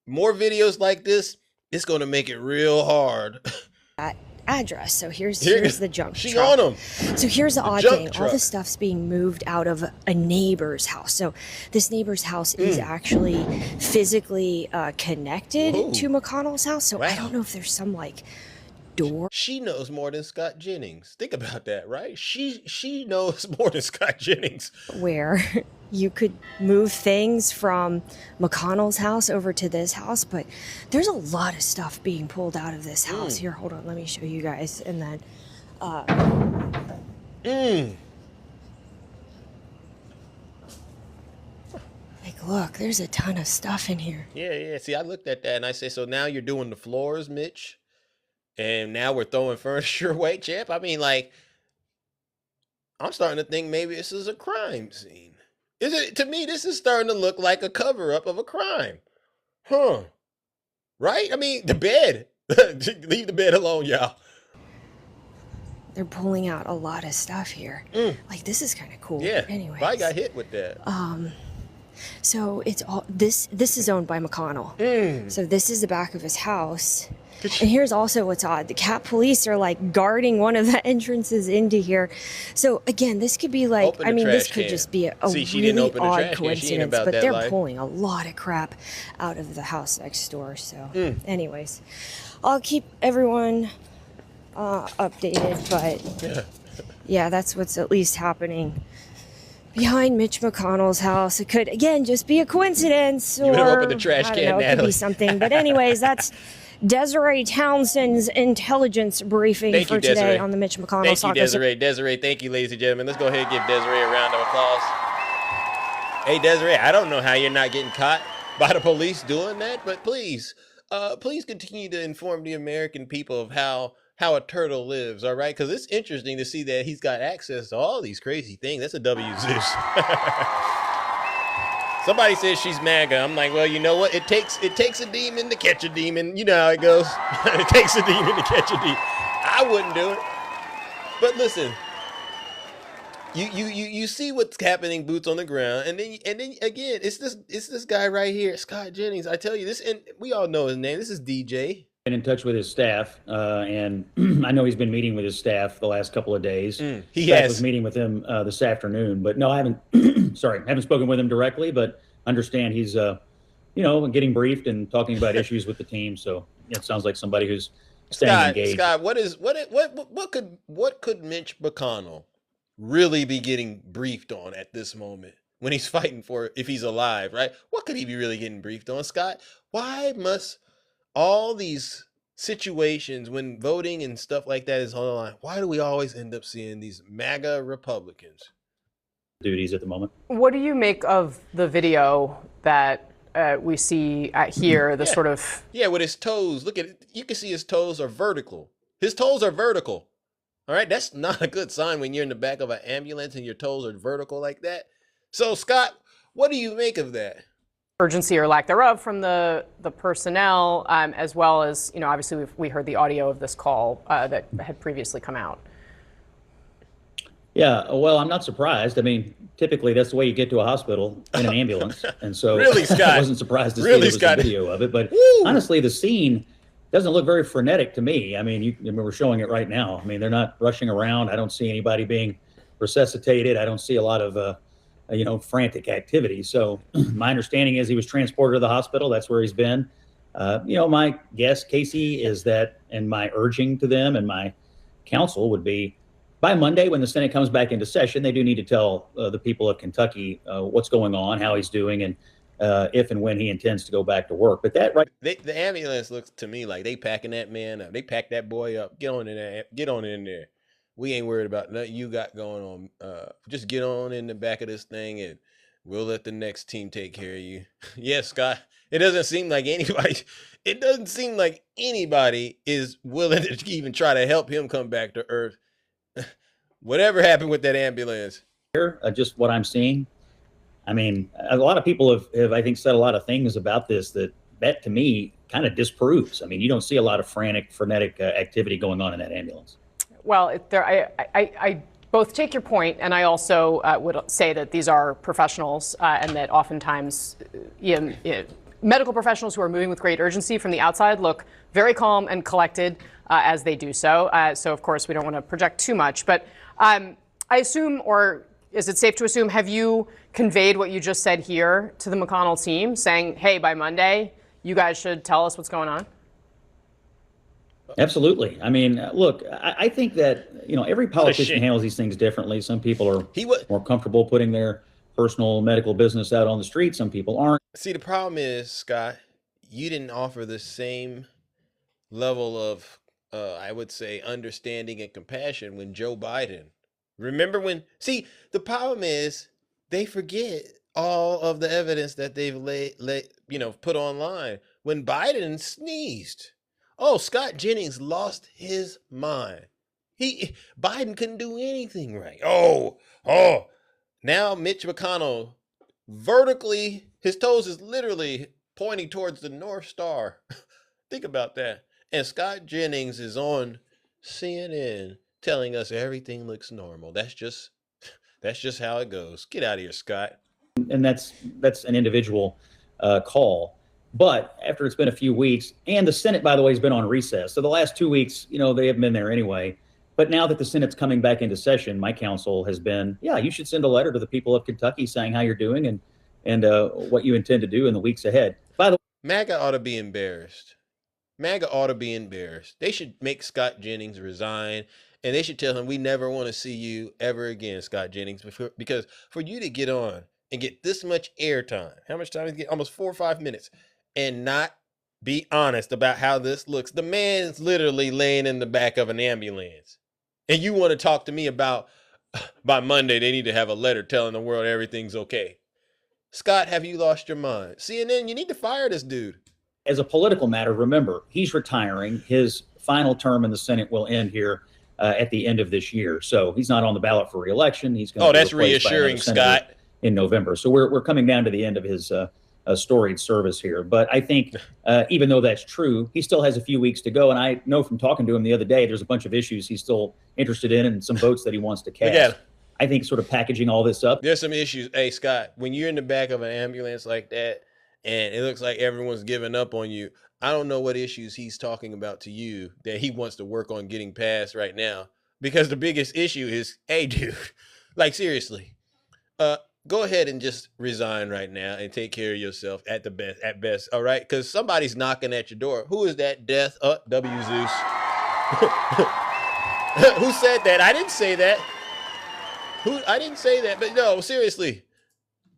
Speaker 2: more videos like this, it's going to make it real hard.
Speaker 16: Address. So here's the junk
Speaker 2: She
Speaker 16: truck.
Speaker 2: on 'em.
Speaker 16: So here's the odd
Speaker 2: junk
Speaker 16: thing. All
Speaker 2: truck.
Speaker 16: this stuff's being moved out of a neighbor's house. So this neighbor's house is actually physically connected
Speaker 2: Ooh.
Speaker 16: to McConnell's house. So I
Speaker 2: Wow.
Speaker 16: don't know if there's some like door.
Speaker 2: She knows more than Scott Jennings. Think about that, right? She knows more than Scott Jennings.
Speaker 16: Where you could move things from McConnell's house over to this house, but there's a lot of stuff being pulled out of this house. Here, hold on, let me show you guys. And then like, look, there's a ton of stuff in here.
Speaker 2: Yeah. See, I looked at that and I say, so now you're doing the floors, Mitch, and now we're throwing furniture away, champ. I mean, like, I'm starting to think maybe this is a crime scene. Is it? To me, this is starting to look like a cover-up of a crime. Huh? Right? I mean, the bed. Leave the bed alone, y'all.
Speaker 16: They're pulling out a lot of stuff here. Like, this is kind of cool.
Speaker 2: Yeah.
Speaker 16: Anyway.
Speaker 2: I got hit with that.
Speaker 16: So it's all this is owned by McConnell. So this is the back of his house. And here's also what's odd. The Cat Police are like guarding one of the entrances into here. So again, this could be like,
Speaker 2: Open the
Speaker 16: I mean, this
Speaker 2: trash
Speaker 16: could
Speaker 2: can.
Speaker 16: just be a
Speaker 2: See, she didn't
Speaker 16: really
Speaker 2: open the
Speaker 16: odd
Speaker 2: trash can. She ain't
Speaker 16: coincidence,
Speaker 2: about
Speaker 16: but
Speaker 2: that
Speaker 16: they're
Speaker 2: life.
Speaker 16: pulling a lot of crap out of the house next door. So anyways, I'll keep everyone updated, but yeah, that's what's at least happening behind Mitch McConnell's house. It could, again, just be a coincidence,
Speaker 2: You better
Speaker 16: or
Speaker 2: open the trash
Speaker 16: I don't
Speaker 2: can,
Speaker 16: know, it could
Speaker 2: Natalie.
Speaker 16: be something. But anyways, that's Desiree Townsend's intelligence briefing
Speaker 2: Thank
Speaker 16: for
Speaker 2: you,
Speaker 16: today
Speaker 2: Desiree.
Speaker 16: on the Mitch McConnell
Speaker 2: Thank you,
Speaker 16: saga.
Speaker 2: Desiree. Desiree, thank you, ladies and gentlemen. Let's go ahead and give Desiree a round of applause. Hey, Desiree, I don't know how you're not getting caught by the police doing that, but please continue to inform the American people of how a turtle lives, all right? Because it's interesting to see that he's got access to all these crazy things. That's a W, Zeus. Somebody says she's MAGA. I'm like, well, you know what? It takes a demon to catch a demon. You know how it goes. It takes a demon to catch a demon. I wouldn't do it. But listen, you see what's happening, boots on the ground, and then again, it's this guy right here, Scott Jennings. I tell you this, and we all know his name. This is DJ.
Speaker 18: Been in touch with his staff, and I know he's been meeting with his staff the last couple of days.
Speaker 2: He
Speaker 18: Staff
Speaker 2: has.
Speaker 18: was meeting with him this afternoon, but no, I haven't. Sorry, haven't spoken with him directly, but understand he's, getting briefed and talking about issues with the team. So it sounds like somebody who's staying engaged.
Speaker 2: Scott, what could Mitch McConnell really be getting briefed on at this moment when he's fighting for, if he's alive, right? What could he be really getting briefed on, Scott? Why must all these situations when voting and stuff like that is on the line, why do we always end up seeing these MAGA Republicans?
Speaker 18: Duties at the moment.
Speaker 17: What do you make of the video that we see here? The sort of
Speaker 2: with his toes. Look at it. You can see his toes are vertical. His toes are vertical. All right, that's not a good sign when you're in the back of an ambulance and your toes are vertical like that. So, Scott, what do you make of that?
Speaker 17: urgency or lack thereof from the personnel, as well as, obviously we heard the audio of this call that had previously come out.
Speaker 18: Yeah, well, I'm not surprised. I mean, typically that's the way you get to a hospital, in an ambulance. And so
Speaker 2: Really, Scott?
Speaker 18: I wasn't surprised to see there was a video of it. But honestly, the scene doesn't look very frenetic to me. I mean, we're showing it right now. I mean, they're not rushing around. I don't see anybody being resuscitated. I don't see a lot of, frantic activity. So my understanding is he was transported to the hospital. That's where he's been. My guess, Casey, is that, and my urging to them and my counsel would be, by Monday, when the Senate comes back into session, they do need to tell the people of Kentucky what's going on, how he's doing, and if and when he intends to go back to work. But that
Speaker 2: The ambulance looks to me like they packing that man up. They pack that boy up. Get on in there. Get on in there. We ain't worried about nothing you got going on. Just get on in the back of this thing and we'll let the next team take care of you. Yes, Scott. It doesn't seem like anybody. It doesn't seem like anybody is willing to even try to help him come back to earth. Whatever happened with that ambulance?
Speaker 18: Just what I'm seeing. I mean, a lot of people have I think, said a lot of things about this that to me kind of disproves. I mean, you don't see a lot of frenetic activity going on in that ambulance.
Speaker 17: Well, I both take your point, and I also would say that these are professionals, and that oftentimes medical professionals who are moving with great urgency from the outside look very calm and collected as they do so. So, of course, we don't want to project too much. But I assume, or is it safe to assume, have you conveyed what you just said here to the McConnell team, saying, hey, by Monday, you guys should tell us what's going on?
Speaker 18: Absolutely. I mean, look, I think that, every politician handles these things differently. Some people are more comfortable putting their personal medical business out on the street. Some people aren't.
Speaker 2: See, the problem is, Scott, you didn't offer the same level of, I would say, understanding and compassion when Joe Biden. Remember when? See, the problem is they forget all of the evidence that they've put online. When Biden sneezed, Scott Jennings lost his mind. Biden couldn't do anything right. Now Mitch McConnell vertically, his toes is literally pointing towards the North Star. Think about that. And Scott Jennings is on CNN telling us everything looks normal. That's just how it goes. Get out of here, Scott.
Speaker 18: And that's an individual call. But after it's been a few weeks, and the Senate, by the way, has been on recess. So the last 2 weeks, they have been there anyway. But now that the Senate's coming back into session, my counsel has been, you should send a letter to the people of Kentucky saying how you're doing and what you intend to do in the weeks ahead. By the way,
Speaker 2: MAGA ought to be embarrassed. MAGA ought to be embarrassed. They should make Scott Jennings resign, and they should tell him, we never want to see you ever again, Scott Jennings, because for you to get on and get this much airtime, how much time is it get? Almost 4 or 5 minutes, and not be honest about how this looks. The man's literally laying in the back of an ambulance. And you want to talk to me about, by Monday, they need to have a letter telling the world everything's okay. Scott, have you lost your mind? CNN, you need to fire this dude.
Speaker 18: As a political matter, remember, he's retiring. His final term in the Senate will end here at the end of this year. So he's not on the ballot for re-election. He's going to
Speaker 2: that's reassuring, Scott.
Speaker 18: In November. So we're coming down to the end of his storied service here. But I think even though that's true, he still has a few weeks to go. And I know from talking to him the other day, there's a bunch of issues he's still interested in and some votes that he wants to cast. I think sort of packaging all this up.
Speaker 2: There's some issues. Hey, Scott, when you're in the back of an ambulance like that and it looks like everyone's giving up on you, I don't know what issues he's talking about to you that he wants to work on getting past right now. Because the biggest issue is, hey, dude, like seriously, go ahead and just resign right now and take care of yourself at best. All right. Because somebody's knocking at your door. Who is that? Death? W. Zeus. Who said that? I didn't say that. I didn't say that, but no, seriously.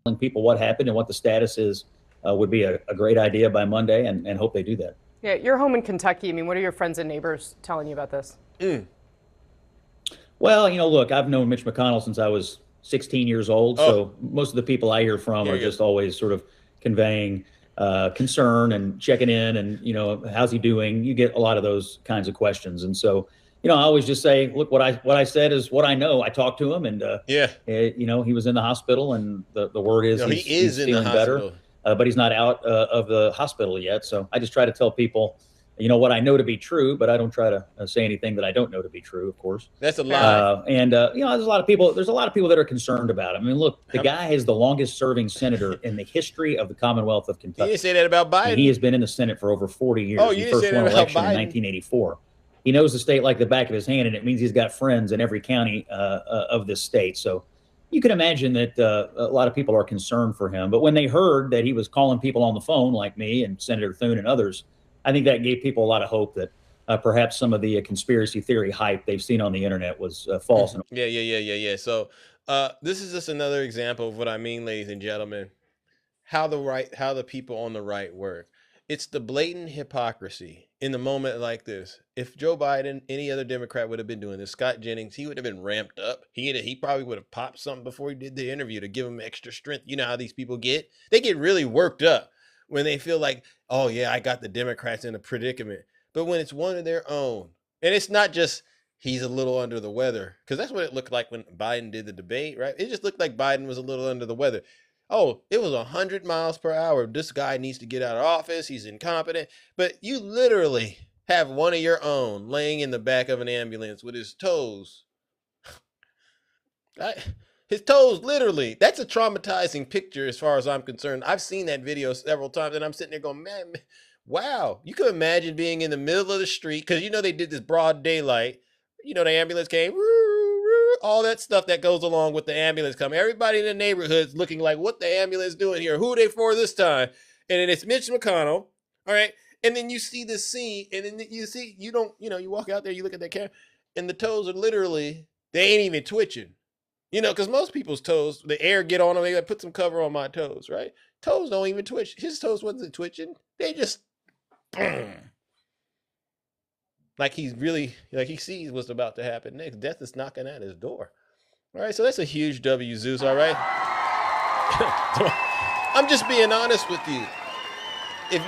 Speaker 18: Telling people what happened and what the status is would be a great idea by Monday, and hope they do that.
Speaker 17: Yeah, you're home in Kentucky. I mean, what are your friends and neighbors telling you about this?
Speaker 18: Well, look, I've known Mitch McConnell since I was 16 years old. So most of the people I hear from are just always sort of conveying concern and checking in and, how's he doing? You get a lot of those kinds of questions. And so, I always just say, look, what I said is what I know. I talked to him and, he was in the hospital and the word is he's feeling better, but he's not out of the hospital yet. So I just try to tell people, what I know to be true, but I don't try to say anything that I don't know to be true, of course.
Speaker 2: That's a lie.
Speaker 18: There's a lot of people that are concerned about him. I mean, look, the guy is the longest serving senator in the history of the Commonwealth of Kentucky.
Speaker 2: You didn't say that about Biden.
Speaker 18: And he has been in the Senate for over 40 years.
Speaker 2: Oh, you didn't say that about
Speaker 18: election
Speaker 2: Biden.
Speaker 18: In 1984. He knows the state like the back of his hand, and it means he's got friends in every county of this state. So you can imagine that a lot of people are concerned for him. But when they heard that he was calling people on the phone like me and Senator Thune and others, I think that gave people a lot of hope that perhaps some of the conspiracy theory hype they've seen on the internet was false.
Speaker 2: Yeah. So this is just another example of what I mean, ladies and gentlemen, how the people on the right work. It's the blatant hypocrisy in the moment like this. If Joe Biden, any other Democrat would have been doing this, Scott Jennings, he would have been ramped up. He probably would have popped something before he did the interview to give him extra strength. You know how these people get? They get really worked up when they feel like, oh yeah, I got the Democrats in a predicament. But when it's one of their own, and it's not just he's a little under the weather, because that's what it looked like when Biden did the debate, right? It just looked like Biden was a little under the weather. Oh, it was 100 miles per hour. This guy needs to get out of office. He's incompetent. But you literally have one of your own laying in the back of an ambulance with his toes. His toes, literally. That's a traumatizing picture as far as I'm concerned. I've seen that video several times, and I'm sitting there going, man, wow. You could imagine being in the middle of the street, because you know they did this broad daylight. You know, the ambulance came, all that stuff that goes along with the ambulance coming. Everybody in the neighborhood's looking like, what the ambulance doing here? Who are they for this time? And then it's Mitch McConnell, all right? And then you see this scene, and then you see, you walk out there, you look at that camera, and the toes are literally, they ain't even twitching. You know, because most people's toes, the air get on them, they put some cover on my toes, right? Toes don't even twitch. His toes wasn't twitching. They just, like he sees what's about to happen next. Death is knocking at his door. All right, so that's a huge W, Zeus, all right? I'm just being honest with you. If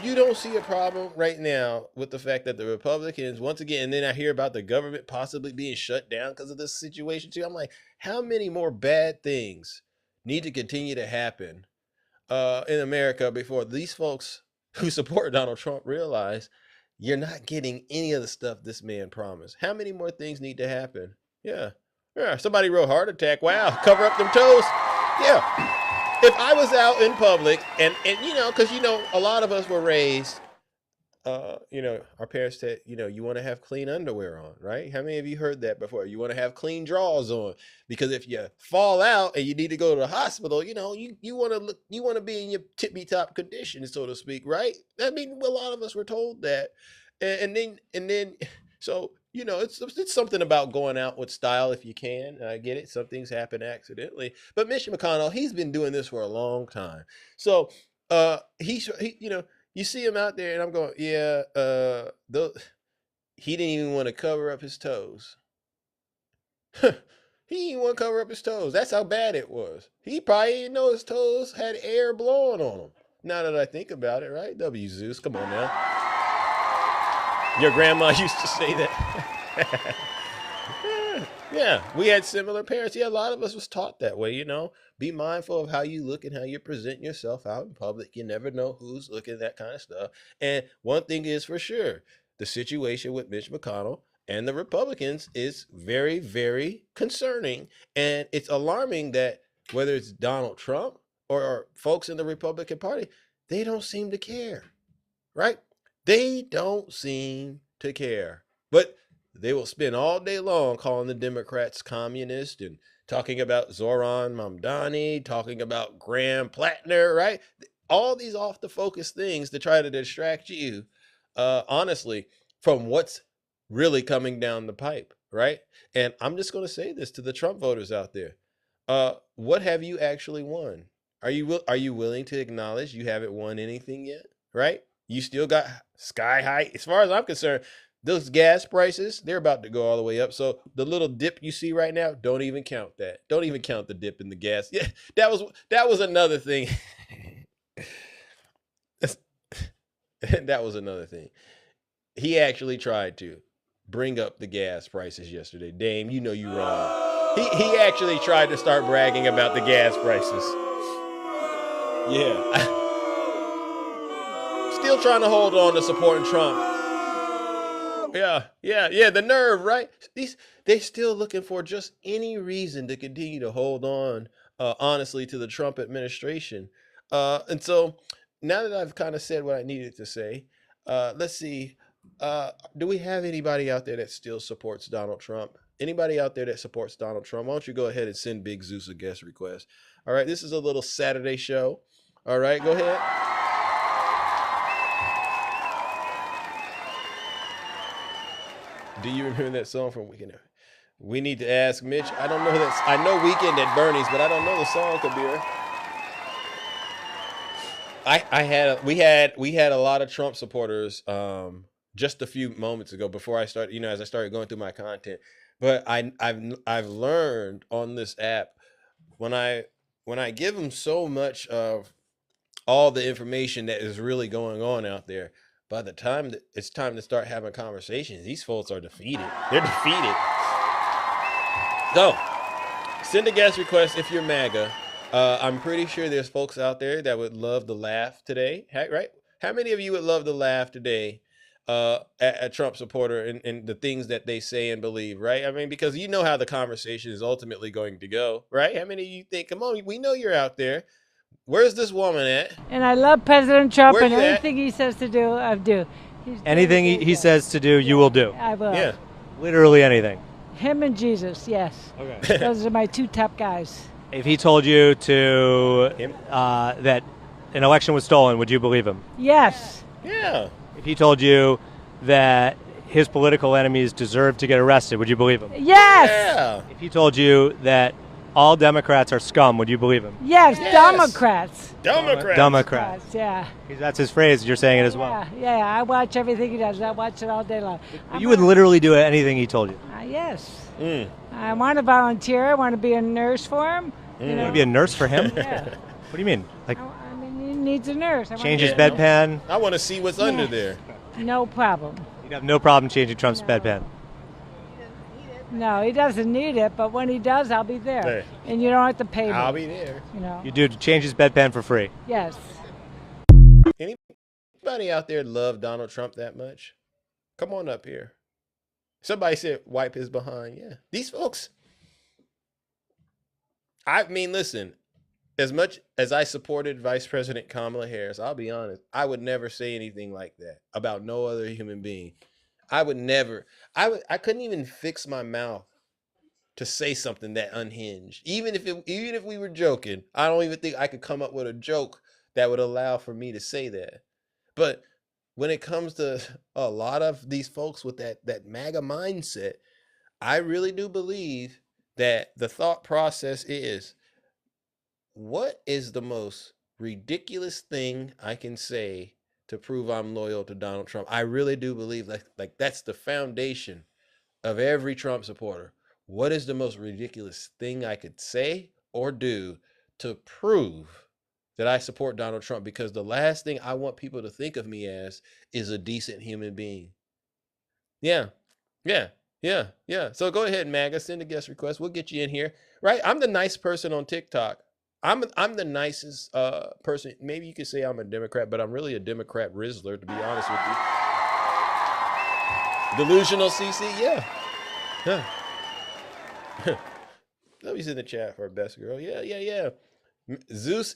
Speaker 2: you don't see a problem right now with the fact that the Republicans, once again, and then I hear about the government possibly being shut down because of this situation too, I'm like, how many more bad things need to continue to happen in America before these folks who support Donald Trump realize you're not getting any of the stuff this man promised? How many more things need to happen? Yeah. Somebody wrote heart attack. Wow. Cover up them toes. Yeah. If I was out in public and you know, because, you know, a lot of us were raised, you know, our parents said, you know, you want to have clean underwear on, right? How many of you heard that before? You want to have clean drawers on, because if you fall out and you need to go to the hospital, you know, you want to be in your tippy top condition, so to speak, right? I mean, a lot of us were told that. And then, so, you know, it's something about going out with style if you can. I get it. Some things happen accidentally. But Mitch McConnell, he's been doing this for a long time. So he you know, you see him out there and I'm going, yeah, he didn't even want to cover up his toes. He didn't want to cover up his toes. That's how bad it was. He probably didn't know his toes had air blowing on them. Now that I think about it, right? W Zeus, come on now. Your grandma used to say that. Yeah, we had similar parents. Yeah, a lot of us was taught that way, you know. Be mindful of how you look and how you present yourself out in public. You never know who's looking, that kind of stuff. And one thing is for sure, the situation with Mitch McConnell and the Republicans is very, very concerning. And it's alarming that whether it's Donald Trump or folks in the Republican Party, they don't seem to care, right? They don't seem to care, but they will spend all day long calling the Democrats communist and talking about Zoran Mamdani, talking about Graham Plattner, right? All these off the focus things to try to distract you, honestly, from what's really coming down the pipe, right? And I'm just going to say this to the Trump voters out there. What have you actually won? Are you willing to acknowledge you haven't won anything yet, right? You still got sky high. As far as I'm concerned, those gas prices, they're about to go all the way up. So the little dip you see right now, don't even count that. Don't even count the dip in the gas. Yeah, that was another thing. That was another thing. He actually tried to bring up the gas prices yesterday. Dame, you know you wrong. He actually tried to start bragging about the gas prices. Yeah. Still trying to hold on to supporting Trump. Yeah, the nerve, right? They're still looking for just any reason to continue to hold on, honestly, to the Trump administration. And so now that I've kind of said what I needed to say, let's see. Do we have anybody out there that still supports Donald Trump? Anybody out there that supports Donald Trump? Why don't you go ahead and send Big Zeus a guest request? All right, this is a little Saturday show. All right, go ahead. Do you remember that song from Weekend? We need to ask Mitch. I don't know that. I know Weekend at Bernie's, but I don't know the song, Kabir. We had a lot of Trump supporters just a few moments ago before I started, as I started going through my content. But I've learned on this app when I give them so much of all the information that is really going on out there, by the time that it's time to start having conversations, these folks are defeated. They're defeated. So, send a guest request if you're MAGA. I'm pretty sure there's folks out there that would love to laugh today, right? How many of you would love to laugh today at a Trump supporter and the things that they say and believe, right? I mean, because you know how the conversation is ultimately going to go, right? How many of you think, come on, we know you're out there. Where's this woman at?
Speaker 5: And I love President Trump,
Speaker 2: Where
Speaker 5: and
Speaker 2: you at?
Speaker 5: anything he says to do, I do.
Speaker 6: Anything he says to do, you will do.
Speaker 5: I will.
Speaker 2: Yeah.
Speaker 6: Literally anything.
Speaker 5: Him and Jesus, yes.
Speaker 6: Okay.
Speaker 5: Those are my two top guys.
Speaker 6: If he told you that an election was stolen, would you believe him?
Speaker 5: Yes.
Speaker 2: Yeah.
Speaker 6: If he told you that his political enemies deserve to get arrested, would you believe him?
Speaker 5: Yes.
Speaker 2: Yeah.
Speaker 6: If he told you that all Democrats are scum, would you believe him?
Speaker 5: Yes, Democrats.
Speaker 6: Democrats.
Speaker 5: Yeah.
Speaker 6: That's his phrase. You're saying it as well.
Speaker 5: Yeah, I watch everything he does. I watch it all day long.
Speaker 6: You would literally do anything he told you.
Speaker 5: Yes. I want to volunteer. I want to be a nurse for him.
Speaker 6: You want to be a nurse for him?
Speaker 5: Yeah.
Speaker 6: What do you mean? Like
Speaker 5: I mean, he needs a nurse.
Speaker 6: change his bedpan?
Speaker 2: I want to see what's under there.
Speaker 5: No problem.
Speaker 6: You'd have no problem changing Trump's bedpan.
Speaker 5: No, he doesn't need it, but when he does, I'll be there.
Speaker 2: Hey.
Speaker 5: And you don't have to pay me.
Speaker 2: I'll be there.
Speaker 6: You do change his bedpan for free.
Speaker 5: Yes.
Speaker 2: Anybody out there love Donald Trump that much? Come on up here. Somebody said wipe his behind. Yeah. These folks. I mean, listen, as much as I supported Vice President Kamala Harris, I'll be honest, I would never say anything like that about no other human being. I would never. I couldn't even fix my mouth to say something that unhinged. Even if we were joking, I don't even think I could come up with a joke that would allow for me to say that. But when it comes to a lot of these folks with that MAGA mindset, I really do believe that the thought process is, what is the most ridiculous thing I can say to prove I'm loyal to Donald Trump? I really do believe like that's the foundation of every Trump supporter. What is the most ridiculous thing I could say or do to prove that I support Donald Trump? Because the last thing I want people to think of me as is a decent human being. Yeah. So go ahead, MAGA, send a guest request. We'll get you in here, right? I'm the nice person on TikTok. I'm the nicest person. Maybe you could say I'm a Democrat, but I'm really a Democrat Rizzler, to be honest with you. Delusional CC, yeah. Let me see in the chat for our best girl. Yeah. Zeus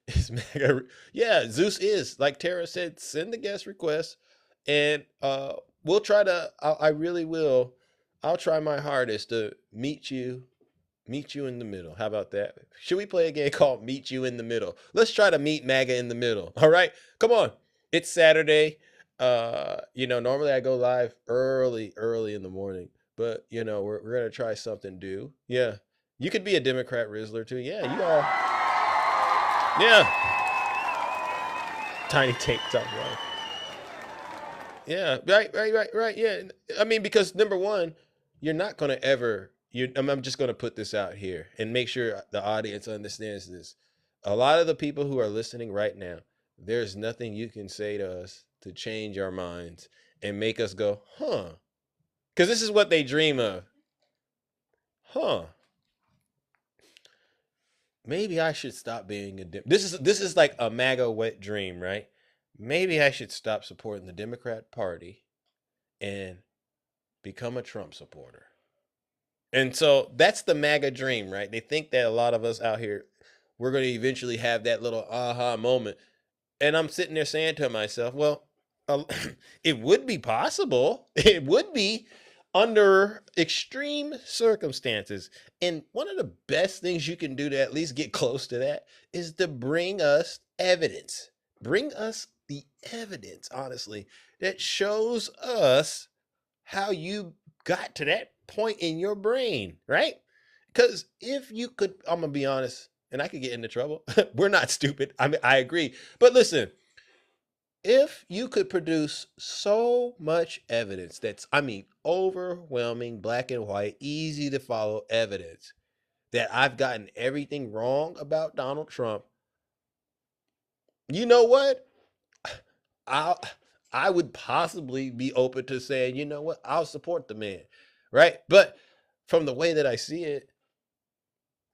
Speaker 2: is MAGA. Yeah, Zeus is. Like Tara said, send the guest request, and we'll try to. I really will. I'll try my hardest to meet you in the middle. How about that? Should we play a game called Meet You in the Middle? Let's try to meet MAGA in the middle. All right, come on. It's Saturday. Normally I go live early in the morning, but we're gonna try something new. Yeah, you could be a Democrat Rizzler too. Yeah, you are. Yeah. Tiny tank top right. Yeah, right. Yeah, I mean, because number one, you're not gonna ever. I'm just gonna put this out here and make sure the audience understands this. A lot of the people who are listening right now, there's nothing you can say to us to change our minds and make us go, huh? Because this is what they dream of. Huh? Maybe I should stop being a This is like a MAGA wet dream, right? Maybe I should stop supporting the Democrat Party and become a Trump supporter. And so that's the MAGA dream, right? They think that a lot of us out here, we're going to eventually have that little aha moment. And I'm sitting there saying to myself, well, it would be possible. It would be under extreme circumstances. And one of the best things you can do to at least get close to that is to bring us evidence. Bring us the evidence, honestly, that shows us how you got to that point in your brain, right? Because if you could, I'm going to be honest, and I could get into trouble. We're not stupid. I mean, I agree. But listen, if you could produce so much evidence that's, I mean, overwhelming, black and white, easy to follow evidence that I've gotten everything wrong about Donald Trump, you know what? I would possibly be open to saying, you know what? I'll support the man, right? But from the way that I see it,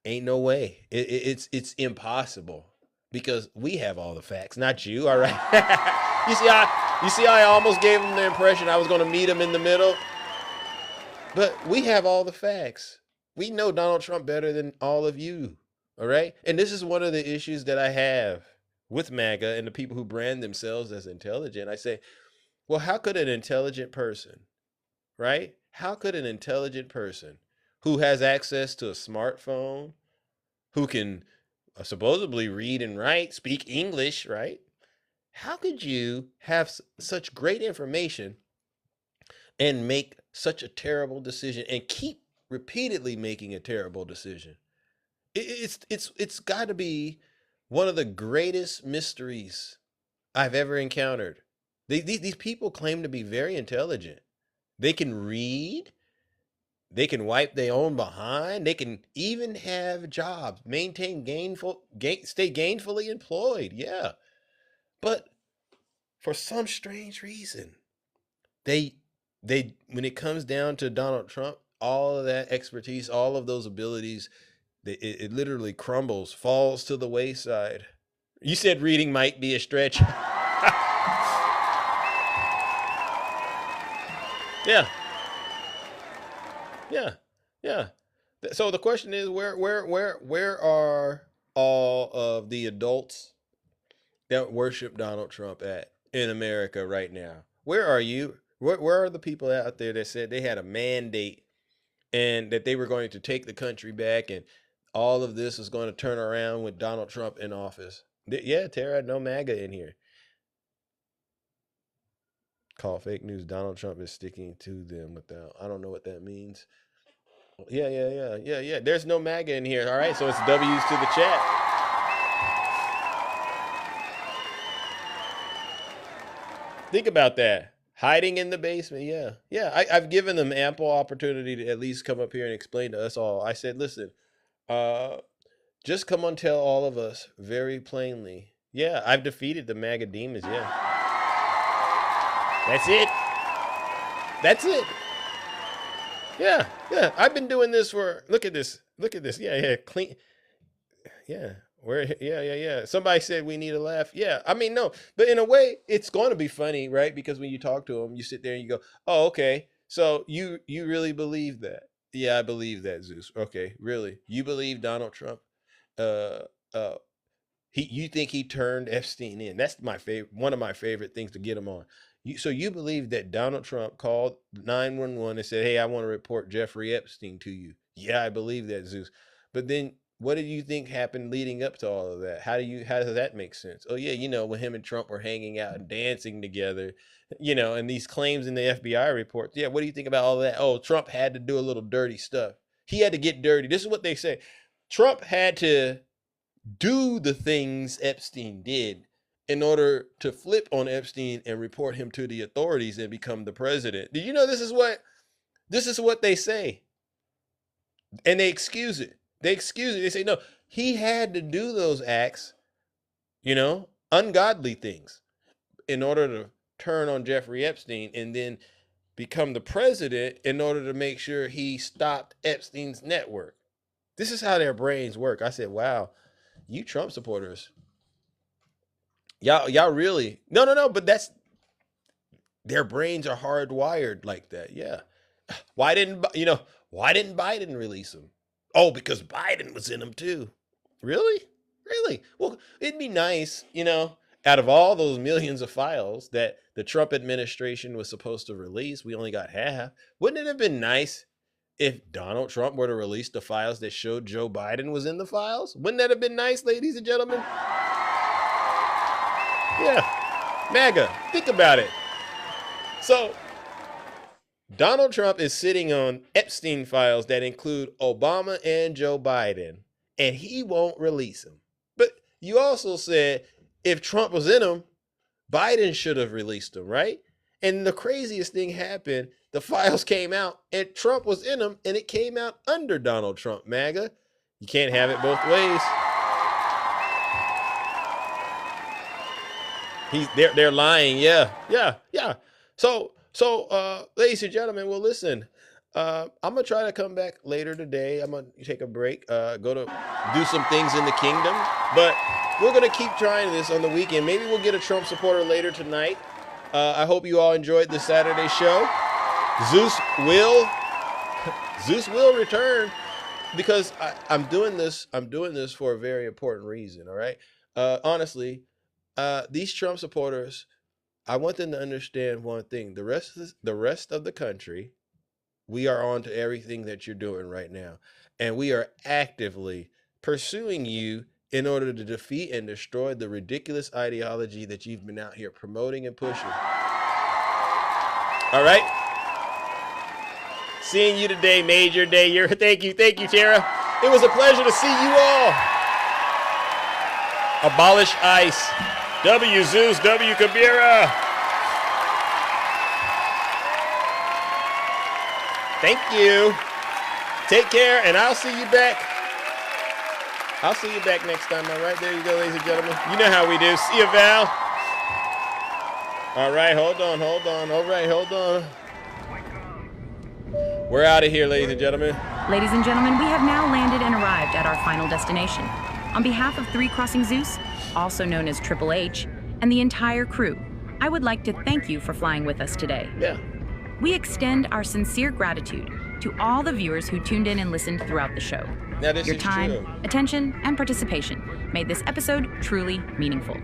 Speaker 2: ain't no way. It's impossible because we have all the facts, not you. All right. You see how I almost gave him the impression I was going to meet him in the middle, but we have all the facts. We know Donald Trump better than all of you. All right. And this is one of the issues that I have with MAGA and the people who brand themselves as intelligent. I say, well, how could an intelligent person, right? How could an intelligent person who has access to a smartphone, who can supposedly read and write, speak English, right? How could you have such great information and make such a terrible decision and keep repeatedly making a terrible decision? It's got to be one of the greatest mysteries I've ever encountered. These people claim to be very intelligent. They can read. They can wipe their own behind. They can even have jobs, stay gainfully employed. Yeah. But for some strange reason, they when it comes down to Donald Trump, all of that expertise, all of those abilities, it literally crumbles, falls to the wayside. You said reading might be a stretch. Yeah. So the question is, where are all of the adults that worship Donald Trump at in America right now? Where are you? Where are the people out there that said they had a mandate and that they were going to take the country back and all of this is going to turn around with Donald Trump in office? Yeah, Tara, no MAGA in here. Call fake news. Donald Trump is sticking to them without, I don't know what that means. Yeah. There's no MAGA in here. All right. So it's W's to the chat. Think about that. Hiding in the basement. Yeah. I've given them ample opportunity to at least come up here and explain to us all. I said, listen, just come on, tell all of us very plainly. Yeah, I've defeated the MAGA demons. Yeah. That's it. Yeah. I've been doing this for, look at this. Yeah. Clean. Yeah. Yeah. Somebody said we need a laugh. Yeah. I mean, no, but in a way it's going to be funny, right? Because when you talk to them, you sit there and you go, oh, okay. So you really believe that? Yeah, I believe that, Zeus. Okay. Really? You believe Donald Trump? You think he turned Epstein in? That's one of my favorite things to get him on. So you believe that Donald Trump called 911 and said, hey, I want to report Jeffrey Epstein to you? Yeah, I believe that, Zeus. But then what do you think happened leading up to all of that? How does that make sense? Oh, yeah, when him and Trump were hanging out and dancing together, and these claims in the FBI reports. Yeah, what do you think about all of that? Oh, Trump had to do a little dirty stuff. He had to get dirty. This is what they say. Trump had to do the things Epstein did in order to flip on Epstein and report him to the authorities and become the president. Did you know this is what they say? And they excuse it. They say, no, he had to do those acts, ungodly things in order to turn on Jeffrey Epstein and then become the president in order to make sure he stopped Epstein's network. This is how their brains work. I said, wow, you Trump supporters. Y'all really, no, but their brains are hardwired like that. Yeah. Why didn't Biden release him? Oh, because Biden was in them too. Really? Well, it'd be nice, out of all those millions of files that the Trump administration was supposed to release, we only got half. Wouldn't it have been nice if Donald Trump were to release the files that showed Joe Biden was in the files? Wouldn't that have been nice, ladies and gentlemen? Yeah, MAGA, think about it. So Donald Trump is sitting on Epstein files that include Obama and Joe Biden, and he won't release them. But you also said if Trump was in them, Biden should have released them, right? And the craziest thing happened. The files came out, and Trump was in them, and it came out under Donald Trump, MAGA. You can't have it both ways. They're lying. Yeah. So, ladies and gentlemen, well, listen, I'm going to try to come back later today. I'm going to take a break, go to do some things in the kingdom, but we're going to keep trying this on the weekend. Maybe we'll get a Trump supporter later tonight. I hope you all enjoyed the Saturday show. Zeus will return because I'm doing this for a very important reason. All right. Honestly, these Trump supporters, I want them to understand one thing. The rest of the country, we are on to everything that you're doing right now. And we are actively pursuing you in order to defeat and destroy the ridiculous ideology that you've been out here promoting and pushing. All right? Seeing you today, Major Day. Thank you, Tara. It was a pleasure to see you all. Abolish ICE. W. Zeus, W. Kabira. Thank you. Take care, and I'll see you back. I'll see you back next time, all right? There you go, ladies and gentlemen. You know how we do. See you, Val. All right, hold on. All right, hold on. We're out of here, ladies and gentlemen.
Speaker 9: Ladies and gentlemen, we have now landed and arrived at our final destination. On behalf of 3 Crossing Zeus, also known as Triple H, and the entire crew, I would like to thank you for flying with us today.
Speaker 2: Yeah.
Speaker 9: We extend our sincere gratitude to all the viewers who tuned in and listened throughout the show.
Speaker 2: Now, this
Speaker 9: Your
Speaker 2: is
Speaker 9: time,
Speaker 2: true.
Speaker 9: attention, and participation made this episode truly meaningful.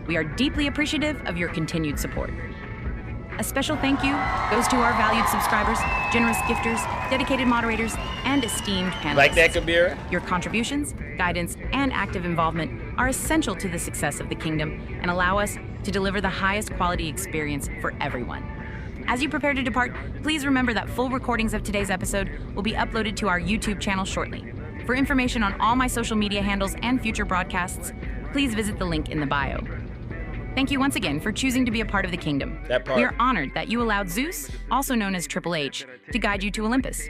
Speaker 9: We are deeply appreciative of your continued support. A special thank you goes to our valued subscribers, generous gifters, dedicated moderators, and esteemed panelists.
Speaker 2: Like that, Kabira?
Speaker 9: Your contributions, guidance, and active involvement are essential to the success of the kingdom and allow us to deliver the highest quality experience for everyone. As you prepare to depart, please remember that full recordings of today's episode will be uploaded to our YouTube channel shortly. For information on all my social media handles and future broadcasts, please visit the link in the bio. Thank you once again for choosing to be a part of the kingdom.
Speaker 2: That part.
Speaker 9: We are honored that you allowed Zeus, also known as Triple H, to guide you to Olympus.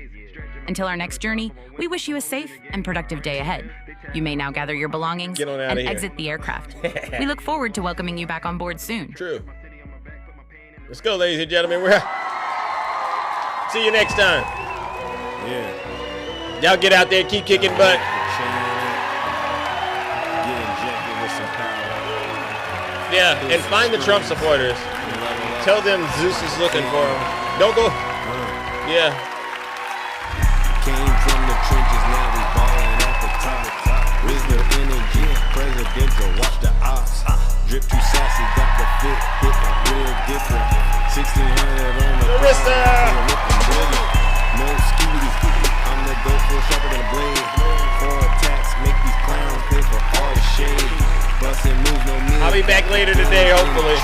Speaker 9: Until our next journey, we wish you a safe and productive day ahead. You may now gather your belongings
Speaker 2: Get on out
Speaker 9: and
Speaker 2: of here.
Speaker 9: exit the aircraft. We look forward to welcoming you back on board soon.
Speaker 2: True. Let's go, ladies and gentlemen. See you next time.
Speaker 3: Yeah.
Speaker 2: Y'all get out there, keep kicking butt. Yeah, and find the Trump supporters. Tell them Zeus is looking for them. Don't go. Yeah.
Speaker 3: Came from the trenches, now we ballin' at the top. Wisdom, energy, presidential, watch the ops. Drip too sassy, got the fit, hitting real different. 1600 on the
Speaker 2: Marissa.
Speaker 3: No skitties, I'm the go for sharper than a blade. 4 attacks, make these clowns pay for all the shade. Bustin' moves, no means.
Speaker 2: I'll be back later today, hopefully.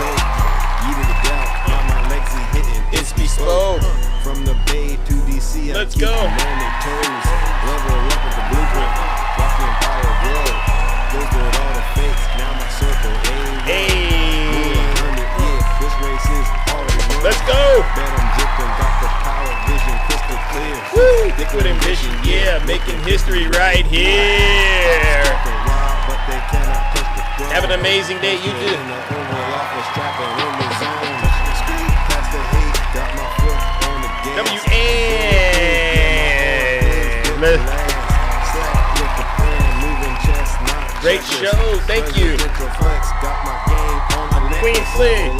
Speaker 3: It's bespoke. From the Bay to DC,
Speaker 2: let's go.
Speaker 3: On their toes. Level up with the blueprint. Watch the empire grow. Goes with all the fakes. Now my circle.
Speaker 2: Hey.
Speaker 3: This race is already won.
Speaker 2: Let's go.
Speaker 3: Bet I'm dripping. Got the power vision crystal clear.
Speaker 2: Woo. Liquid ambition, yeah. Making history right here. Have an amazing day, you too. Great show, thank you. Queen Flea.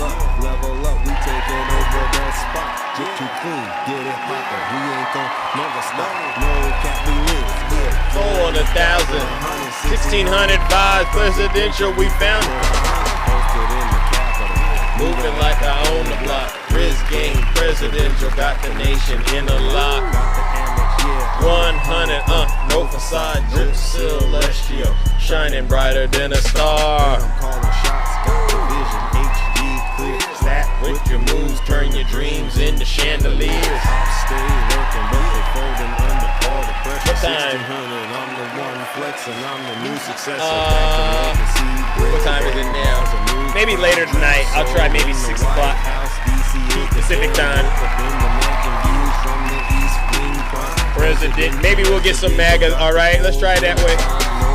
Speaker 3: Level up, we taking over that spot. Get too clean, get it poppin'. We ain't gon' never stop. No cap, we live.
Speaker 2: 4 on 1,000. 1600 vibes, presidential, we found it. Moving like I own the block. Riz game, presidential, got the nation in a lock. 100, no facade, drip celestial, shining brighter than a star. Snap with your moves, turn your dreams into chandeliers. What time is it now? Maybe later tonight. I'll try maybe 6 o'clock Pacific time. President. Maybe we'll get some MAGA. All right, let's try it that way.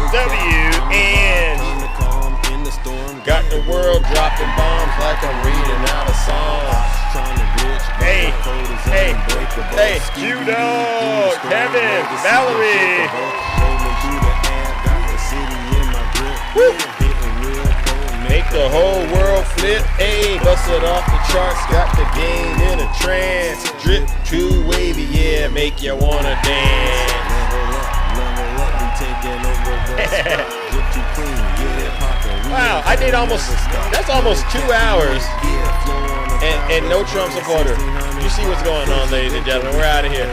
Speaker 2: WN. Got the world dropping bombs like I'm reading out a song. Hey, Judo, Kevin, Valerie. Woo. Make the whole world flip, ayy, bust it off the charts, got the game in a trance. Drip too wavy, yeah, make you wanna dance. Wow, I did that's almost 2 hours and no Trump supporter. You see what's going on, ladies and gentlemen, we're out of here.